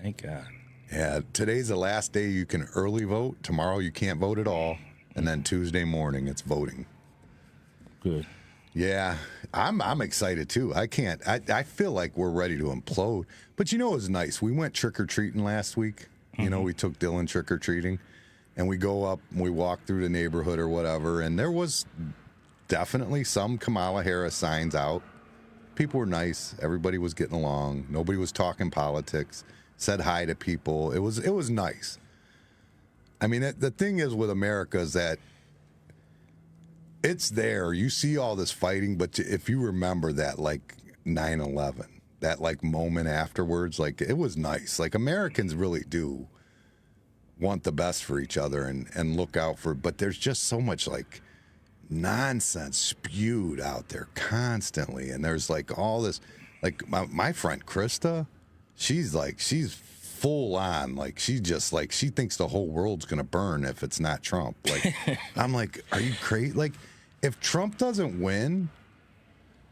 Thank God. Yeah, today's the last day you can early vote. Tomorrow you can't vote at all. And then Tuesday morning it's voting. Good. Yeah, I'm excited too. I feel like we're ready to implode. But you know it was nice. We went trick-or-treating last week. You know, we took Dylan trick-or-treating, and we go up and we walk through the neighborhood or whatever, and there was definitely some Kamala Harris signs out. people were nice. Everybody was getting along. Nobody was talking politics. Said hi to people. It was nice. I mean, the thing is with America is that it's there. You see all this fighting, but if you remember that, like 9/11, that like moment afterwards, like it was nice. Like Americans really do want the best for each other and look out for, but there's just so much like nonsense spewed out there constantly. And there's like all this, like my friend Krista, she's full on, like she thinks the whole world's gonna burn if it's not Trump. Like I'm like, are you crazy? Like if Trump doesn't win,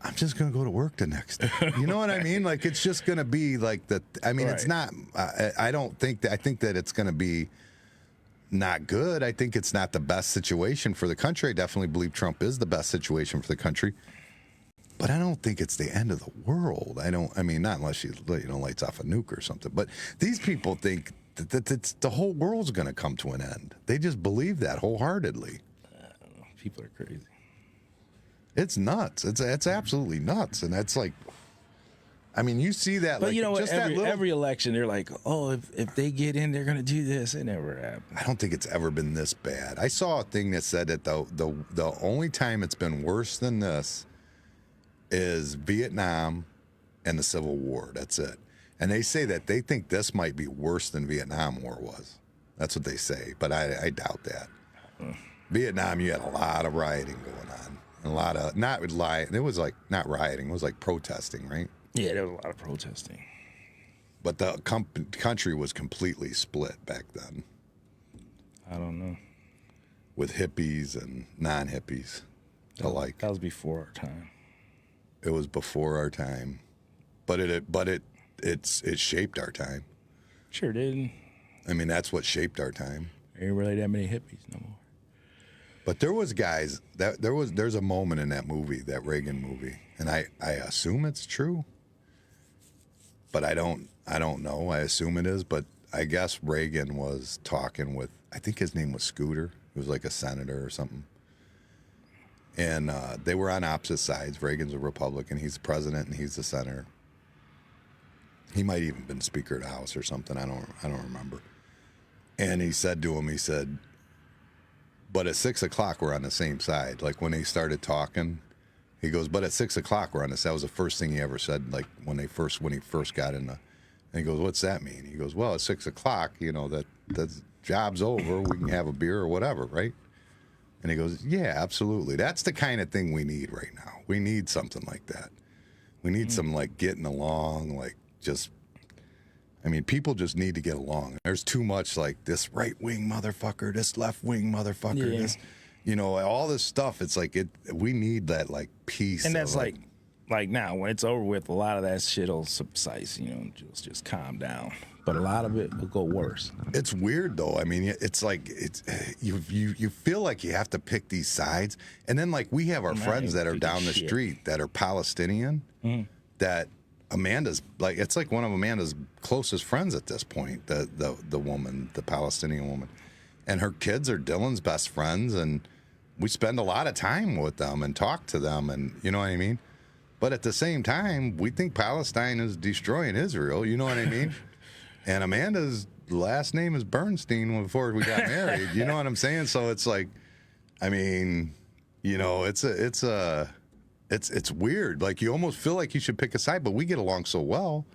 I'm just gonna go to work the next day. You know what I mean? Like it's just gonna be like the. I mean, it's not. I don't think that. I think that it's gonna be not good. I think it's not the best situation for the country. I definitely believe Trump is the best situation for the country. But I don't think it's the end of the world. I mean, not unless she lights off a nuke or something. But these people think that it's, the whole world's going to come to an end. They just believe that wholeheartedly. People are crazy. It's nuts. It's absolutely nuts. And that's like, I mean, you see that. But like, you know what? just Every election, they're like, oh, if they get in, they're going to do this. It never happens. I don't think it's ever been this bad. I saw a thing that said that the only time it's been worse than this is Vietnam and the Civil War. That's it. And they say that they think this might be worse than Vietnam War was. That's what they say, but I doubt that. Vietnam, you had a lot of rioting going on. A lot of, not rioting, it was like, not rioting, it was like protesting, right? Yeah, there was a lot of protesting. But the country was completely split back then. I don't know. With hippies and non-hippies alike. That was before our time. It was before our time, but it shaped our time. Sure did. I mean, that's what shaped our time. There ain't really that many hippies no more. But there was guys there's a moment in that movie, that Reagan movie, and I assume it's true, but I don't know. I assume it is, but I guess Reagan was talking with, I think his name was Scooter. He was like a senator or something. And they were on opposite sides. Reagan's a Republican. He's the president, and he's the senator. He might even been Speaker of the House or something. I don't remember. And he said to him, he said, but at 6 o'clock, we're on the same side. Like when they started talking, he goes, but at 6 o'clock, we're on this. That was the first thing he ever said, like when he first got in the, and he goes, what's that mean? He goes, well, at 6 o'clock, that job's over. We can have a beer or whatever, right? And he goes, yeah, absolutely. That's the kind of thing we need right now. We need something like that. We need some like getting along, like just, I mean, people just need to get along. There's too much like this right-wing motherfucker, this left-wing motherfucker, this, all this stuff. It's like we need that like peace. And that's like now when it's over with, a lot of that shit'll subside, just calm down. But a lot of it will go worse. It's weird though. I mean, it's like you feel like you have to pick these sides, and then like we have our friends that are down the street that are Palestinian. That Amanda's like, it's like one of Amanda's closest friends at this point. The woman, the Palestinian woman, and her kids are Dylan's best friends, and we spend a lot of time with them and talk to them, and you know what I mean. But at the same time, we think Palestine is destroying Israel. You know what I mean. And Amanda's last name is Bernstein before we got married. You know what I'm saying? So it's like, I mean, it's weird. Like you almost feel like you should pick a side, but we get along so well.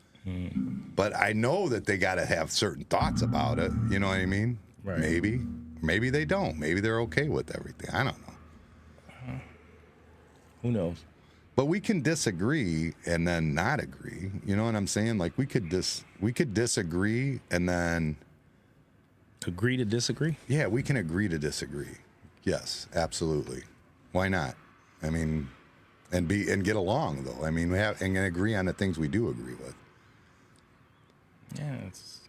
But I know that they got to have certain thoughts about it. You know what I mean? Right. Maybe they don't. Maybe they're okay with everything. I don't know. Who knows? But we can disagree and then not agree. You know what I'm saying? Like we could disagree and then agree to disagree. Yeah, we can agree to disagree. Yes, absolutely. Why not? I mean, and get along though. I mean, we have and agree on the things we do agree with. Yeah, it's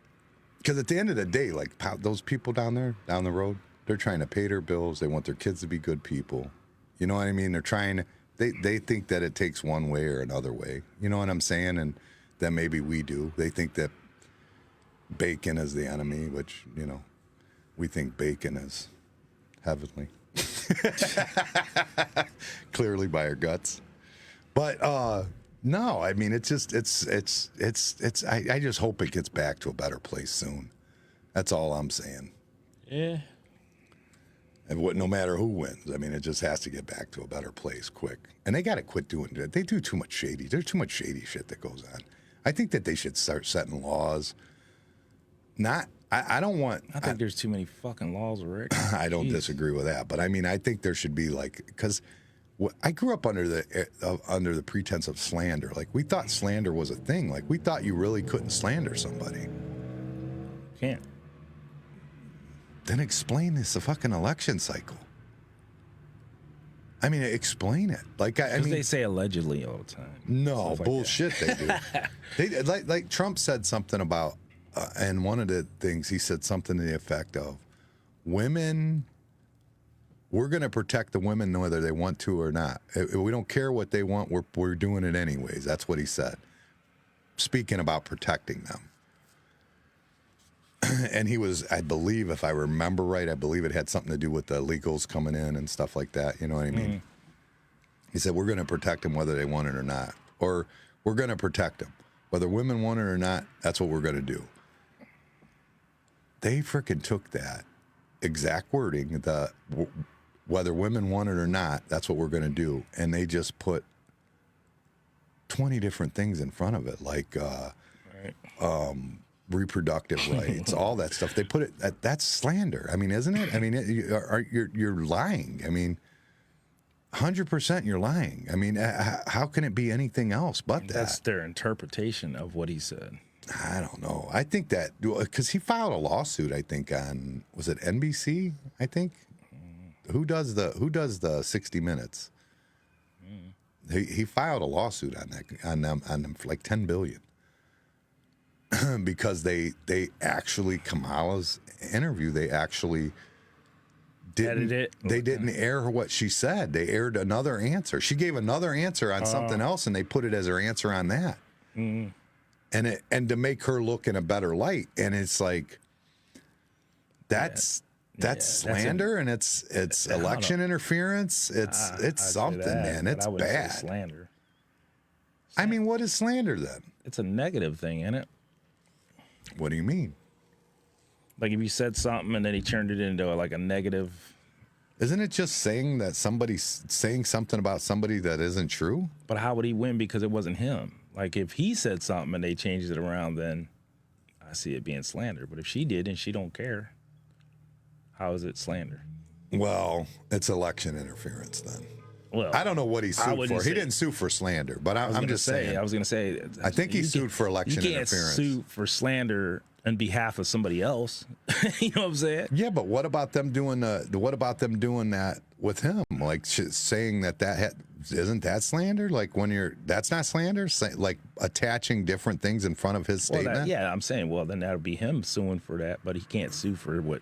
because at the end of the day, like those people down there, down the road, they're trying to pay their bills. They want their kids to be good people. You know what I mean? They're trying. They think that it takes one way or another way. You know what I'm saying? And then maybe we do. They think that bacon is the enemy, which, we think bacon is heavenly. Clearly by our guts. But No, I mean, it's just, I just hope it gets back to a better place soon. That's all I'm saying. Yeah. And no matter who wins, I mean, it just has to get back to a better place quick. And they got to quit doing it. They do too much shady. There's too much shady shit that goes on. I think that they should start setting laws. I don't want. I think there's too many fucking laws, Rick. I don't disagree with that, but I mean, I think there should be like, because I grew up under the pretense of slander. Like, we thought slander was a thing. Like, we thought you really couldn't slander somebody. Can't. Then explain this, the fucking election cycle. I mean, explain it. Like, I mean, they say allegedly all the time. No, bullshit. They do. They like Trump said something about, and one of the things he said something to the effect of, women. We're going to protect the women whether they want to or not. We don't care what they want. We're doing it anyways. That's what he said. Speaking about protecting them. And he was, I believe, if I remember right, I believe it had something to do with the illegals coming in and stuff like that. You know what I mean? Mm. He said, we're going to protect them whether they want it or not. Or we're going to protect them. Whether women want it or not, that's what we're going to do. They freaking took that exact wording, whether women want it or not, that's what we're going to do. And they just put 20 different things in front of it, like reproductive rights, all that stuff. They put it, that's slander. I mean, isn't it? I mean, you're lying. I mean, 100% you're lying. I mean, how can it be anything else but that? That's their interpretation of what he said. I don't know. I think that, because he filed a lawsuit, I think, on, was it NBC, I think? Who does the 60 Minutes? He filed a lawsuit on them for like $10 billion. Because they actually, Kamala's interview, they actually didn't air what she said. They aired another answer. She gave another answer on something else, and they put it as her answer on that. Mm. And to make her look in a better light. And it's like, that's slander, and it's election interference. It's something, man. It's bad. Slander. I mean, what is slander then? It's a negative thing, isn't it? What do you mean? Like if you said something and then he turned it into like a negative. Isn't it just saying that somebody's saying something about somebody that isn't true? But how would he win because it wasn't him? Like if he said something and they changed it around, then I see it being slander. But if she did and she don't care, how is it slander? Well, it's election interference then. Well, I don't know what he sued for. He didn't sue for slander, but I'm just saying. I was going to say. I think he sued for election interference. You can't sue for slander on behalf of somebody else. You know what I'm saying? Yeah, but what about them doing that with him? Like saying that isn't that slander? Like that's not slander. Like attaching different things in front of his statement. I'm saying. Well, then that would be him suing for that, but he can't sue for what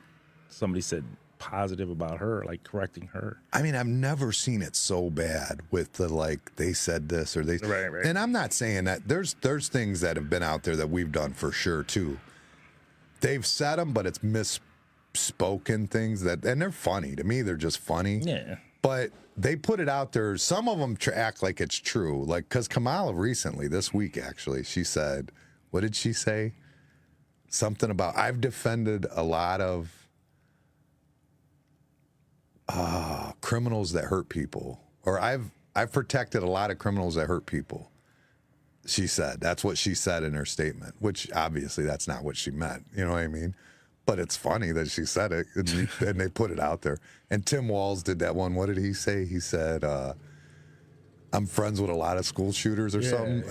somebody said positive about her, like correcting her. I mean, I've never seen it so bad with the like they said this or they. Right. And I'm not saying that there's things that have been out there that we've done for sure too. They've said them, but it's misspoken things and they're funny to me. They're just funny. Yeah. But they put it out there. Some of them act like it's true. Like, because Kamala recently, this week actually, she said, what did she say? Something about, I've defended a lot of criminals that hurt people, or I've protected a lot of criminals that hurt people. She said, that's what she said in her statement, which obviously that's not what she meant. You know what I mean? But it's funny that she said it and they put it out there. And Tim Walz did that one. What did he say? He said, I'm friends with a lot of school shooters or something.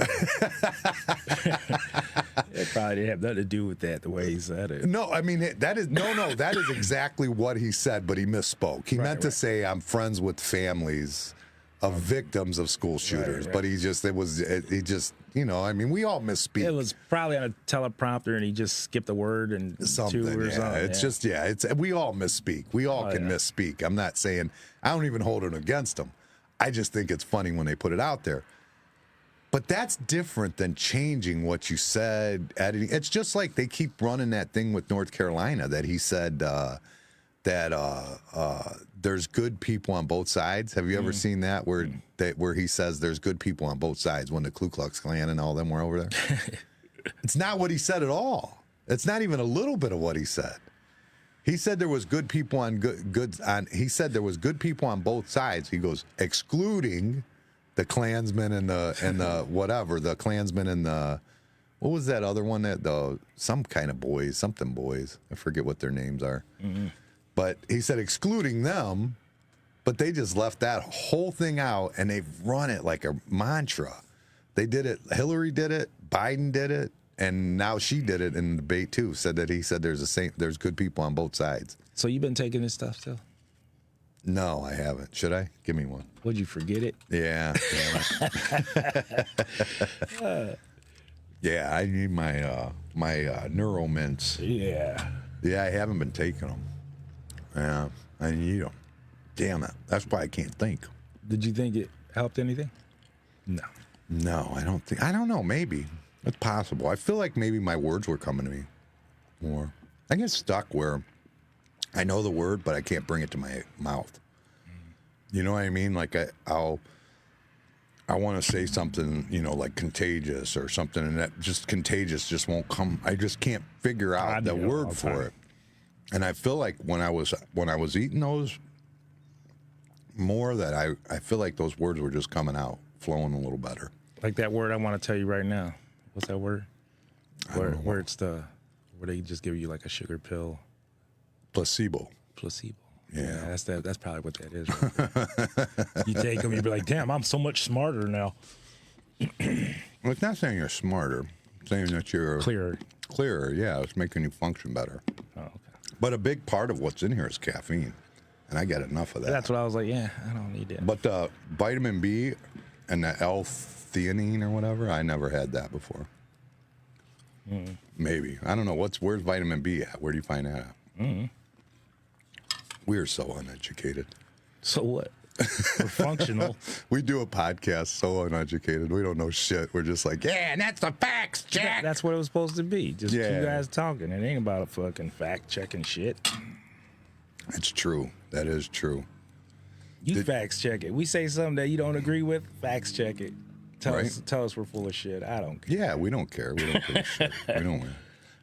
It probably didn't have nothing to do with that, the way he said it. No, I mean, that is exactly what he said, but he misspoke. He meant to say, I'm friends with families of victims of school shooters, but he just, you know, I mean, we all misspeak. It was probably on a teleprompter and he just skipped a word and something. It's just, we all misspeak. We all can misspeak. I'm not saying, I don't even hold it against them. I just think it's funny when they put it out there. But that's different than changing what you said, editing. It's just like they keep running that thing with North Carolina that he said that there's good people on both sides. Have you ever seen that where he says there's good people on both sides when the Ku Klux Klan and all them were over there? It's not what he said at all. It's not even a little bit of what he said. He said there was good people on he said there was good people on both sides. He goes, excluding the Klansmen and the whatever, the Klansmen and the, what was that other one, that some kind of boys, something boys. I forget what their names are. But he said excluding them, but they just left that whole thing out, and they've run it like a mantra. They did it. Hillary did it. Biden did it. And now she did it in the debate too. He said there's good people on both sides. So you've been taking this stuff still? No, I haven't. Should I? Give me one. Would you forget it? Yeah. Yeah, I need my Neuromints. Yeah. Yeah, I haven't been taking them. Yeah, I need them. Damn it. That's why I can't think. Did you think it helped anything? No. No, I don't think. I don't know. Maybe. It's possible. I feel like maybe my words were coming to me more. I get stuck where I know the word, but I can't bring it to my mouth. You know what I mean? Like I want to say something, like contagious or something, and that just contagious just won't come. I just can't figure out the word for it. And I feel like when I was eating those more, that I feel like those words were just coming out, flowing a little better. Like that word I want to tell you right now. What's that word? Where they just give you like a sugar pill. Placebo. Yeah, that's probably what that is. Right? You take them, you be like, damn, I'm so much smarter now. Well, it's not saying you're smarter. It's saying that you're clearer. Yeah, it's making you function better. Oh, okay. But a big part of what's in here is caffeine, and I get enough of that. That's what I was like. Yeah, I don't need that. But the vitamin B and the L-theanine or whatever, I never had that before. Maybe, I don't know. Where's vitamin B at? Where do you find that at? We are so uneducated. So what? We're functional. We do a podcast so uneducated. We don't know shit. We're just like, yeah, and that's the facts, Jack. That's what it was supposed to be. Just two guys talking. It ain't about a fucking fact checking shit. It's true. That is true. You facts check it. We say something that you don't agree with, facts check it. Tell us we're full of shit. I don't care. Yeah, we don't care. We don't give a shit. We don't.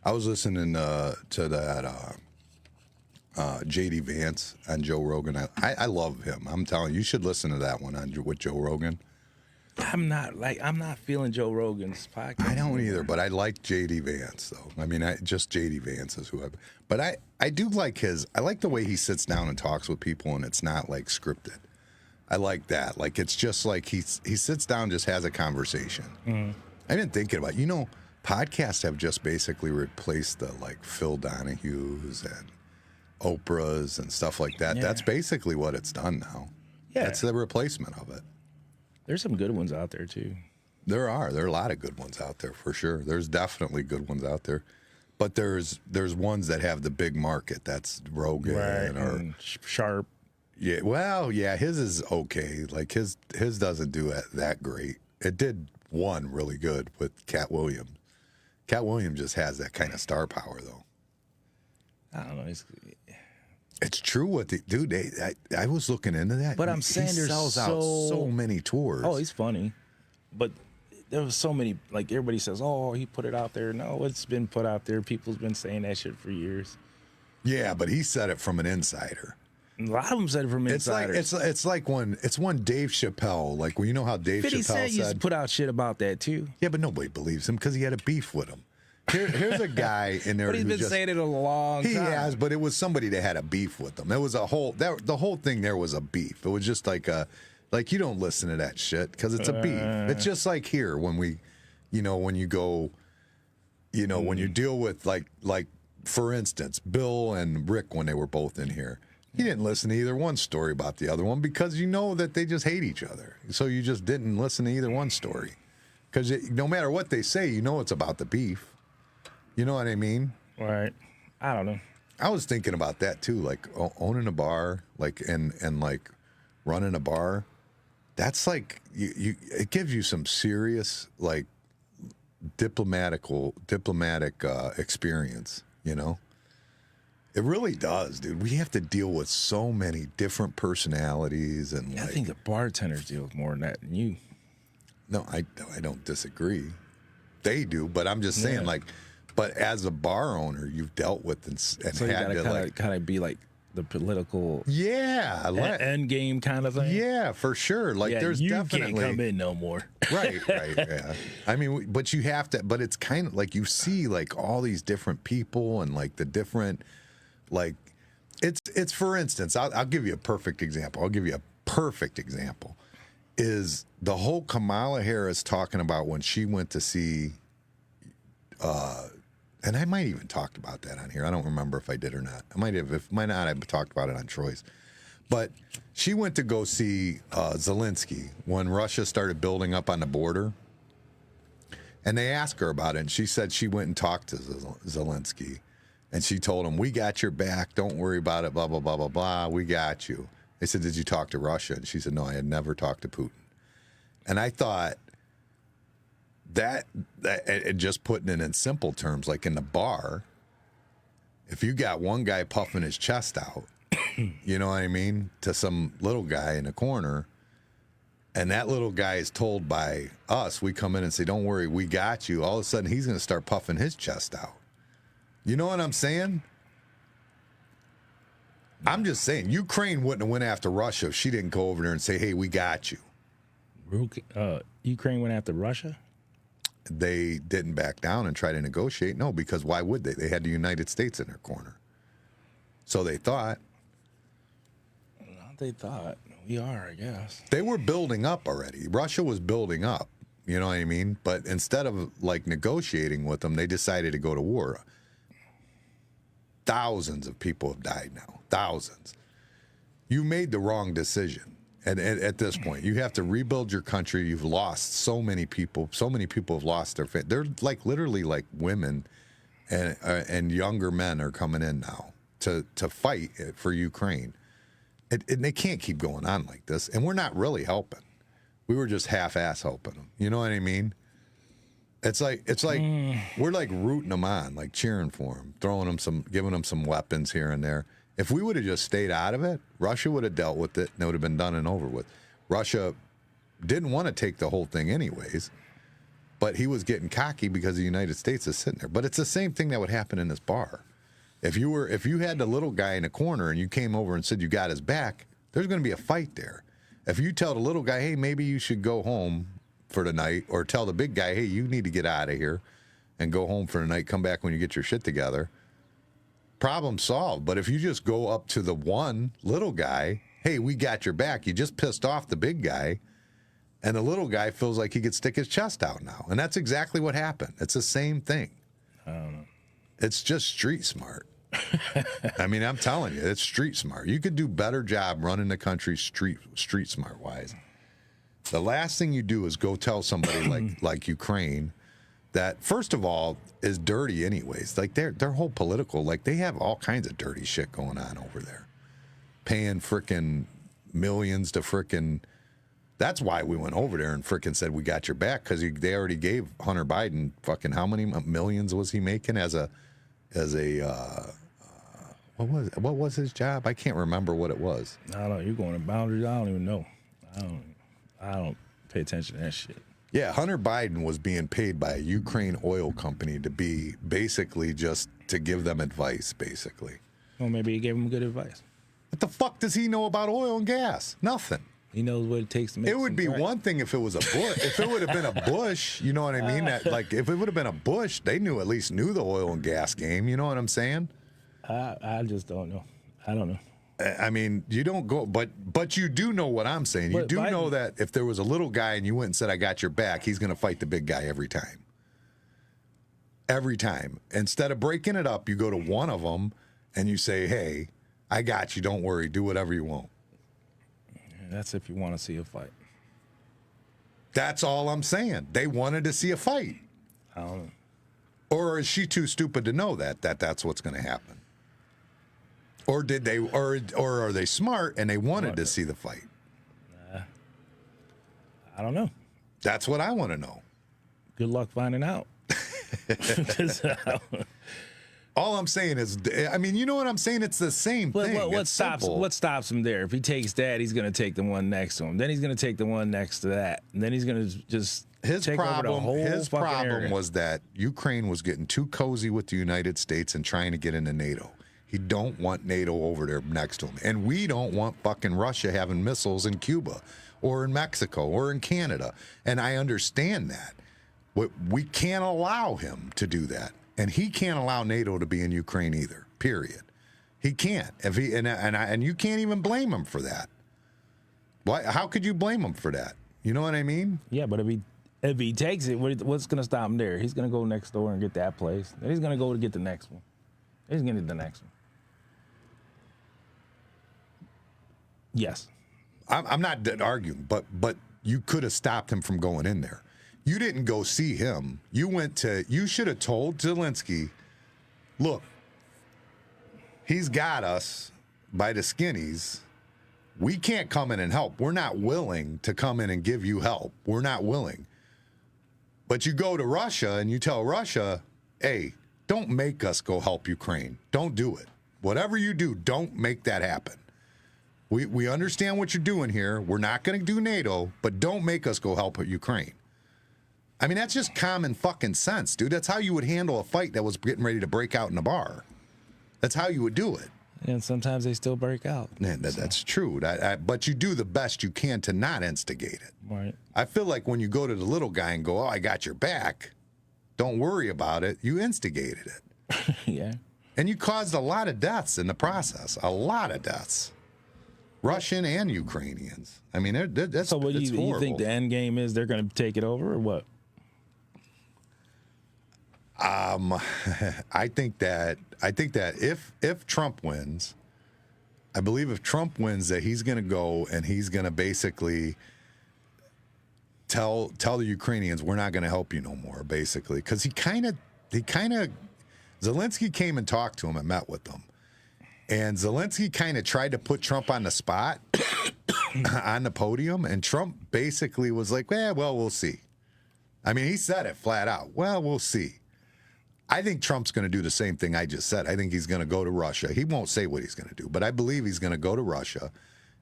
I was listening to that J.D. Vance on Joe Rogan. I love him. I'm telling you, you should listen to that one with Joe Rogan. I'm not feeling Joe Rogan's podcast. I don't either, but I like J.D. Vance though. I mean, just J.D. Vance is who I. But I do like I like the way he sits down and talks with people, and it's not like scripted. I like that. Like it's just like he sits down, just has a conversation. I've been thinking about, podcasts have just basically replaced the like Phil Donahue's and Oprah's and stuff like that. Yeah. That's basically what it's done now. Yeah. That's the replacement of it. There's some good ones out there too. There are a lot of good ones out there for sure. There's definitely good ones out there. But there's ones that have the big market. That's Rogan or Sharp. Yeah, well, yeah, his is okay. Like his doesn't do it that great. It did one really good with Cat Williams. Cat Williams just has that kind of star power, though. I don't know. It's true what dude. I was looking into that. But I'm saying he sells out so many tours. Oh, he's funny, but there was so many. Like everybody says, oh, he put it out there. No, it's been put out there. People's been saying that shit for years. Yeah, but he said it from an insider. A lot of them said it from insiders. It's like when Dave Chappelle, like when you know how Dave 50 Chappelle Cent used to put out shit about that too. Yeah, but nobody believes him because he had a beef with him. Here's a guy in there. But he's been saying it a long time. He has, but it was somebody that had a beef with him. There was the whole thing there was a beef. It was just like you don't listen to that shit because it's a beef. It's just like here when we, when you go, when you deal with like for instance, Bill and Rick when they were both in here. You didn't listen to either one story about the other one because you know that they just hate each other. So you just didn't listen to either one story. Because no matter what they say, it's about the beef. You know what I mean? Right. I don't know. I was thinking about that too, like owning a bar, like and like running a bar. That's like it gives you some serious like diplomatic experience, It really does, dude. We have to deal with so many different personalities and I think the bartenders deal with more than that than you. No, I don't disagree. They do, but I'm just saying, like, but as a bar owner, you've dealt with and So had you gotta to kind of be like the political end game kind of thing. Yeah, for sure. Like, there's you definitely can't come in no more. right, yeah. I mean, but you have to. But it's kind of like you see like all these different people and like the different, like, it's for instance, I'll give you a perfect example. Is the whole Kamala Harris talking about when she went to see, and I might even talked about that on here. I don't remember if I did or not. I might have. If might not, I've talked about it on Troy's. But she went to go see Zelensky when Russia started building up on the border. And they asked her about it, and she said she went and talked to Zelensky. And she told him, we got your back. Don't worry about it, blah, blah, blah, blah, blah. We got you. They said, did you talk to Russia? And she said, no, I had never talked to Putin. And I thought that just putting it in simple terms, like in the bar, if you got one guy puffing his chest out, you know what I mean, to some little guy in the corner, and that little guy is told by us, we come in and say, don't worry, we got you. All of a sudden, he's going to start puffing his chest out. You know what I'm saying? I'm just saying, Ukraine wouldn't have went after Russia if she didn't go over there and say, hey, we got you. Ukraine went after Russia? They didn't back down and try to negotiate. No, because why would they? They had the United States in their corner. So they thought. They thought. We are, I guess. They were building up already. Russia was building up. You know what I mean? But instead of like negotiating with them, they decided to go to war. Thousands of people have died now. Thousands. You made the wrong decision. And at this point, you have to rebuild your country. You've lost so many people. So many people have lost their family. They're like literally like women and younger men are coming in now to fight for Ukraine. And they can't keep going on like this. And we're not really helping. We were just half-ass helping them. You know what I mean? It's like we're like rooting them on, like cheering for them, giving them some weapons here and there. If we would have just stayed out of it, Russia would have dealt with it and it would have been done and over with. Russia didn't want to take the whole thing anyways, but he was getting cocky because the United States is sitting there. But it's the same thing that would happen in this bar. If you had the little guy in the corner and you came over and said you got his back, there's going to be a fight there. If you tell the little guy, hey, maybe you should go home for the night, or tell the big guy, hey, you need to get out of here and go home for the night, come back when you get your shit together, problem solved. But if you just go up to the one little guy, hey, we got your back, you just pissed off the big guy, and the little guy feels like he could stick his chest out now. And that's exactly what happened. It's the same thing. I don't know. It's just street smart. I mean, I'm telling you, it's street smart. You could do better job running the country street smart wise. The last thing you do is go tell somebody like Ukraine that, first of all, is dirty anyways. Like their whole political, like they have all kinds of dirty shit going on over there. Paying frickin' millions to frickin'. That's why we went over there and frickin' said we got your back, because they already gave Hunter Biden fucking how many millions was he making as a what was his job? I can't remember what it was. I don't know. You're going to boundaries. I don't even know. I don't pay attention to that shit. Yeah, Hunter Biden was being paid by a Ukraine oil company to be basically just to give them advice, basically. Well, maybe he gave him good advice. What the fuck does he know about oil and gas? Nothing. He knows what it takes to make it would be crack. One thing if it was a bush. If it would have been a bush, you know what I mean? That, like, if it would have been a bush, they at least knew the oil and gas game. You know what I'm saying? I just don't know. I don't know. I mean, you don't go, but you do know what I'm saying. You do know that if there was a little guy and you went and said, I got your back, he's going to fight the big guy every time. Every time. Instead of breaking it up, you go to one of them and you say, hey, I got you. Don't worry. Do whatever you want. That's if you want to see a fight. That's all I'm saying. They wanted to see a fight. I don't know. Or is she too stupid to know that's what's going to happen? Or did they? Or are they smart and they wanted to see the fight? I don't know. That's what I want to know. Good luck finding out. All I'm saying is, I mean, you know what I'm saying? It's the same thing. What stops him there? If he takes that, he's going to take the one next to him. Then he's going to take the one next to that. And then he's going to just take over the whole His fucking problem area. was that Ukraine was getting too cozy with the United States and trying to get into NATO. He don't want NATO over there next to him. And we don't want fucking Russia having missiles in Cuba or in Mexico or in Canada. And I understand that. We can't allow him to do that. And he can't allow NATO to be in Ukraine either, period. He can't. And you can't even blame him for that. Why? How could you blame him for that? You know what I mean? Yeah, but if he takes it, what's going to stop him there? He's going to go next door and get that place. Then he's going to go to get the next one. He's going to get the next one. Yes. I'm not arguing, but you could have stopped him from going in there. You didn't go see him. You should have told Zelensky, look, he's got us by the skinnies. We can't come in and help. We're not willing to come in and give you help. We're not willing. But you go to Russia and you tell Russia, hey, don't make us go help Ukraine. Don't do it. Whatever you do, don't make that happen. We understand what you're doing here. We're not going to do NATO, but don't make us go help Ukraine. I mean, that's just common fucking sense, dude. That's how you would handle a fight that was getting ready to break out in a bar. That's how you would do it. And sometimes they still break out. Man, that's true. But you do the best you can to not instigate it. Right. I feel like when you go to the little guy and go, oh, I got your back, don't worry about it, you instigated it. Yeah. And you caused a lot of deaths in the process. A lot of deaths. Russian and Ukrainians. I mean, that's So what it's you think the end game is? They're going to take it over or what? I think that if Trump wins, I believe if Trump wins that he's going to go and he's going to basically tell the Ukrainians we're not going to help you no more, basically, because he kind of Zelensky came and talked to him and met with them, and Zelensky kind of tried to put Trump on the spot on the podium, and Trump basically was like, well, we'll see. I mean, he said it flat out. Well, we'll see. I think Trump's going to do the same thing I just said. I think he's going to go to Russia. He won't say what he's going to do, but I believe he's going to go to Russia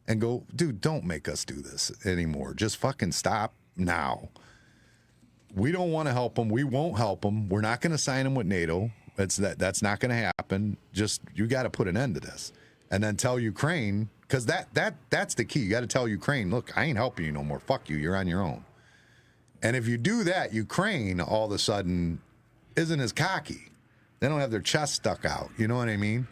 and go, dude, don't make us do this anymore. Just fucking stop now. We don't want to help him. We won't help him. We're not going to sign him with NATO. That's not going to happen. Just, you got to put an end to this. And then tell Ukraine, because that's the key. You got to tell Ukraine, look, I ain't helping you no more. Fuck you. You're on your own. And if you do that, Ukraine all of a sudden isn't as cocky. They don't have their chest stuck out. You know what I mean?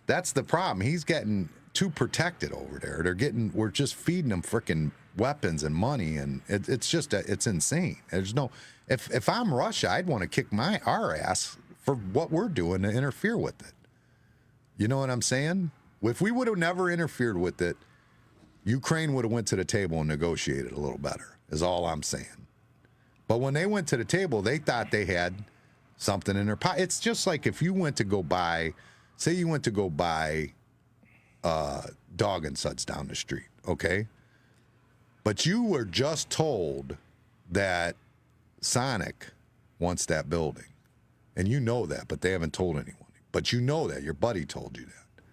That's the problem. He's getting too protected over there. We're just feeding them freaking weapons and money, and it's insane. There's no, if I'm Russia, I'd want to kick our ass for what we're doing to interfere with it. You know what I'm saying? If we would have never interfered with it, Ukraine would have went to the table and negotiated a little better, is all I'm saying. But when they went to the table, they thought they had something in their pocket. It's just like if you went to go buy, say you went to go buy dog and suds down the street, okay? But you were just told that Sonic wants that building. And you know that, but they haven't told anyone. But you know that. Your buddy told you that.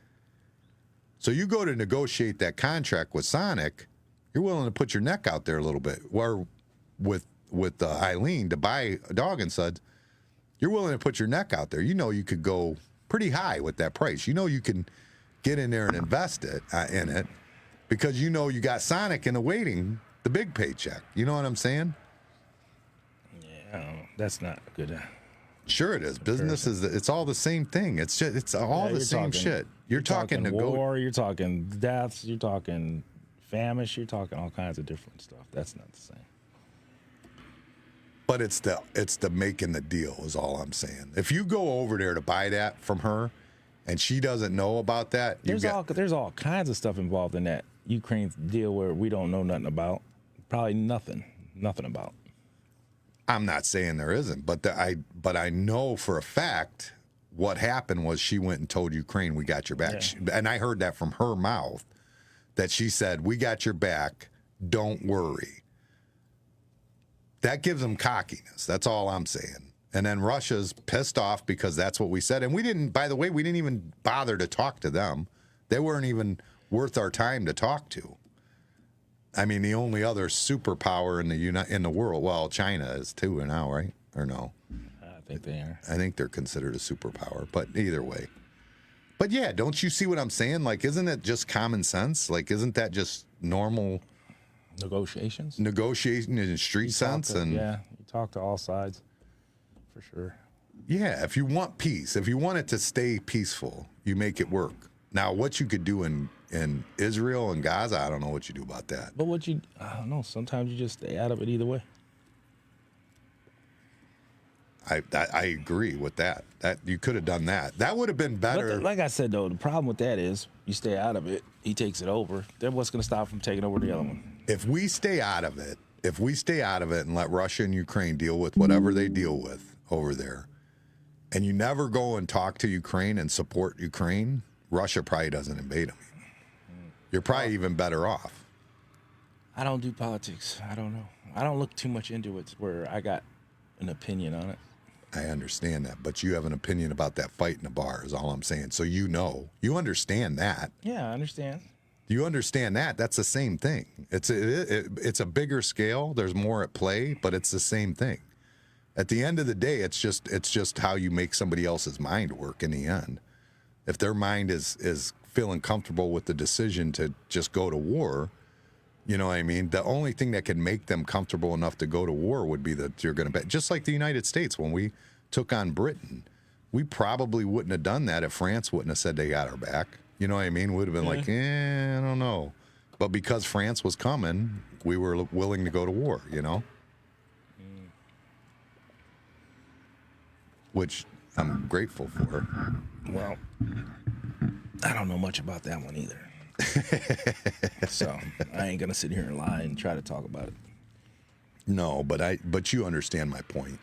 So you go to negotiate that contract with Sonic, you're willing to put your neck out there a little bit. Or with Eileen to buy a dog and suds, you're willing to put your neck out there. You know you could go pretty high with that price. You know you can get in there and invest in it because you know you got Sonic in the waiting, the big paycheck. You know what I'm saying? Yeah, I don't know. That's not good. Sure it is. Business it's all the same thing. It's all the same shit. You're talking war, you're talking deaths, you're talking famish, you're talking all kinds of different stuff. That's not the same. But it's the making the deal is all I'm saying. If you go over there to buy that from her and she doesn't know about that, there's all kinds of stuff involved in that Ukraine's deal where we don't know nothing about. Probably nothing about. I'm not saying there isn't, but I know for a fact what happened was she went and told Ukraine, we got your back. Yeah. And I heard that from her mouth, that she said, we got your back, don't worry. That gives them cockiness. That's all I'm saying. And then Russia's pissed off because that's what we said. And we didn't, by the way, we didn't even bother to talk to them. They weren't even worth our time to talk to. I mean, the only other superpower in the world, well, China is too now, right? Or no? I think they are. I think they're considered a superpower, but either way. But yeah, don't you see what I'm saying? Like, isn't it just common sense? Like, isn't that just normal negotiation in street sense? And yeah, you talk to all sides. For sure. Yeah, if you want peace, if you want it to stay peaceful, you make it work. Now, what you could do in Israel and Gaza, I don't know what you do about that. But I don't know, sometimes you just stay out of it either way. I agree with that. That you could have done that. That would have been better. But like I said, though, the problem with that is you stay out of it, he takes it over. Then what's going to stop him taking over the other one? If we stay out of it, and let Russia and Ukraine deal with whatever they deal with over there, and you never go and talk to Ukraine and support Ukraine, Russia probably doesn't invade them. You're probably even better off. I don't do politics. I don't know. I don't look too much into it where I got an opinion on it. I understand that, but you have an opinion about that fight in the bar is all I'm saying. So you understand that. Yeah, I understand. You understand that. That's the same thing. It's a bigger scale. There's more at play, but it's the same thing. At the end of the day, it's just how you make somebody else's mind work in the end. If their mind is feeling comfortable with the decision to just go to war, you know what I mean? The only thing that can make them comfortable enough to go to war would be that you're going to just like the United States when we took on Britain. We probably wouldn't have done that if France wouldn't have said they got our back. You know what I mean? Would have been like, I don't know. But because France was coming, we were willing to go to war, you know? Which I'm grateful for. Well, I don't know much about that one either. So I ain't gonna sit here and lie and try to talk about it. No, but you understand my point.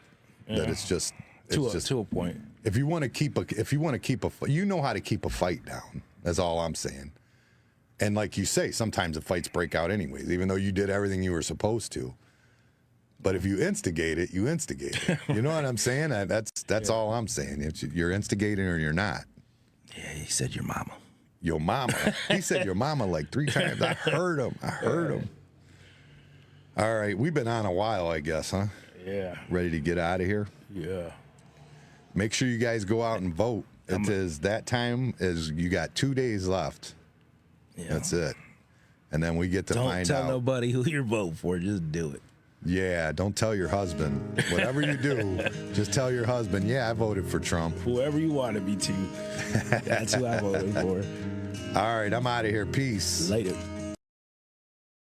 Yeah. That it's just to a point. If you want to keep you know how to keep a fight down. That's all I'm saying. And like you say, sometimes the fights break out anyways, even though you did everything you were supposed to. But if you instigate it, you instigate it. You know what I'm saying? That's all I'm saying. You're instigating or you're not. Yeah, he said your mama. Your mama. He said your mama like 3 times. I heard him. All right, we've been on a while, I guess, huh? Yeah. Ready to get out of here? Yeah. Make sure you guys go out and vote. That time is you got 2 days left. Yeah. That's it. And then we get to find out. Don't tell nobody who you're voting for. Just do it. Yeah, don't tell your husband. Whatever you do, just tell your husband, yeah, I voted for Trump. Whoever you want to be to. That's who I voted for. All right, I'm out of here. Peace. Later.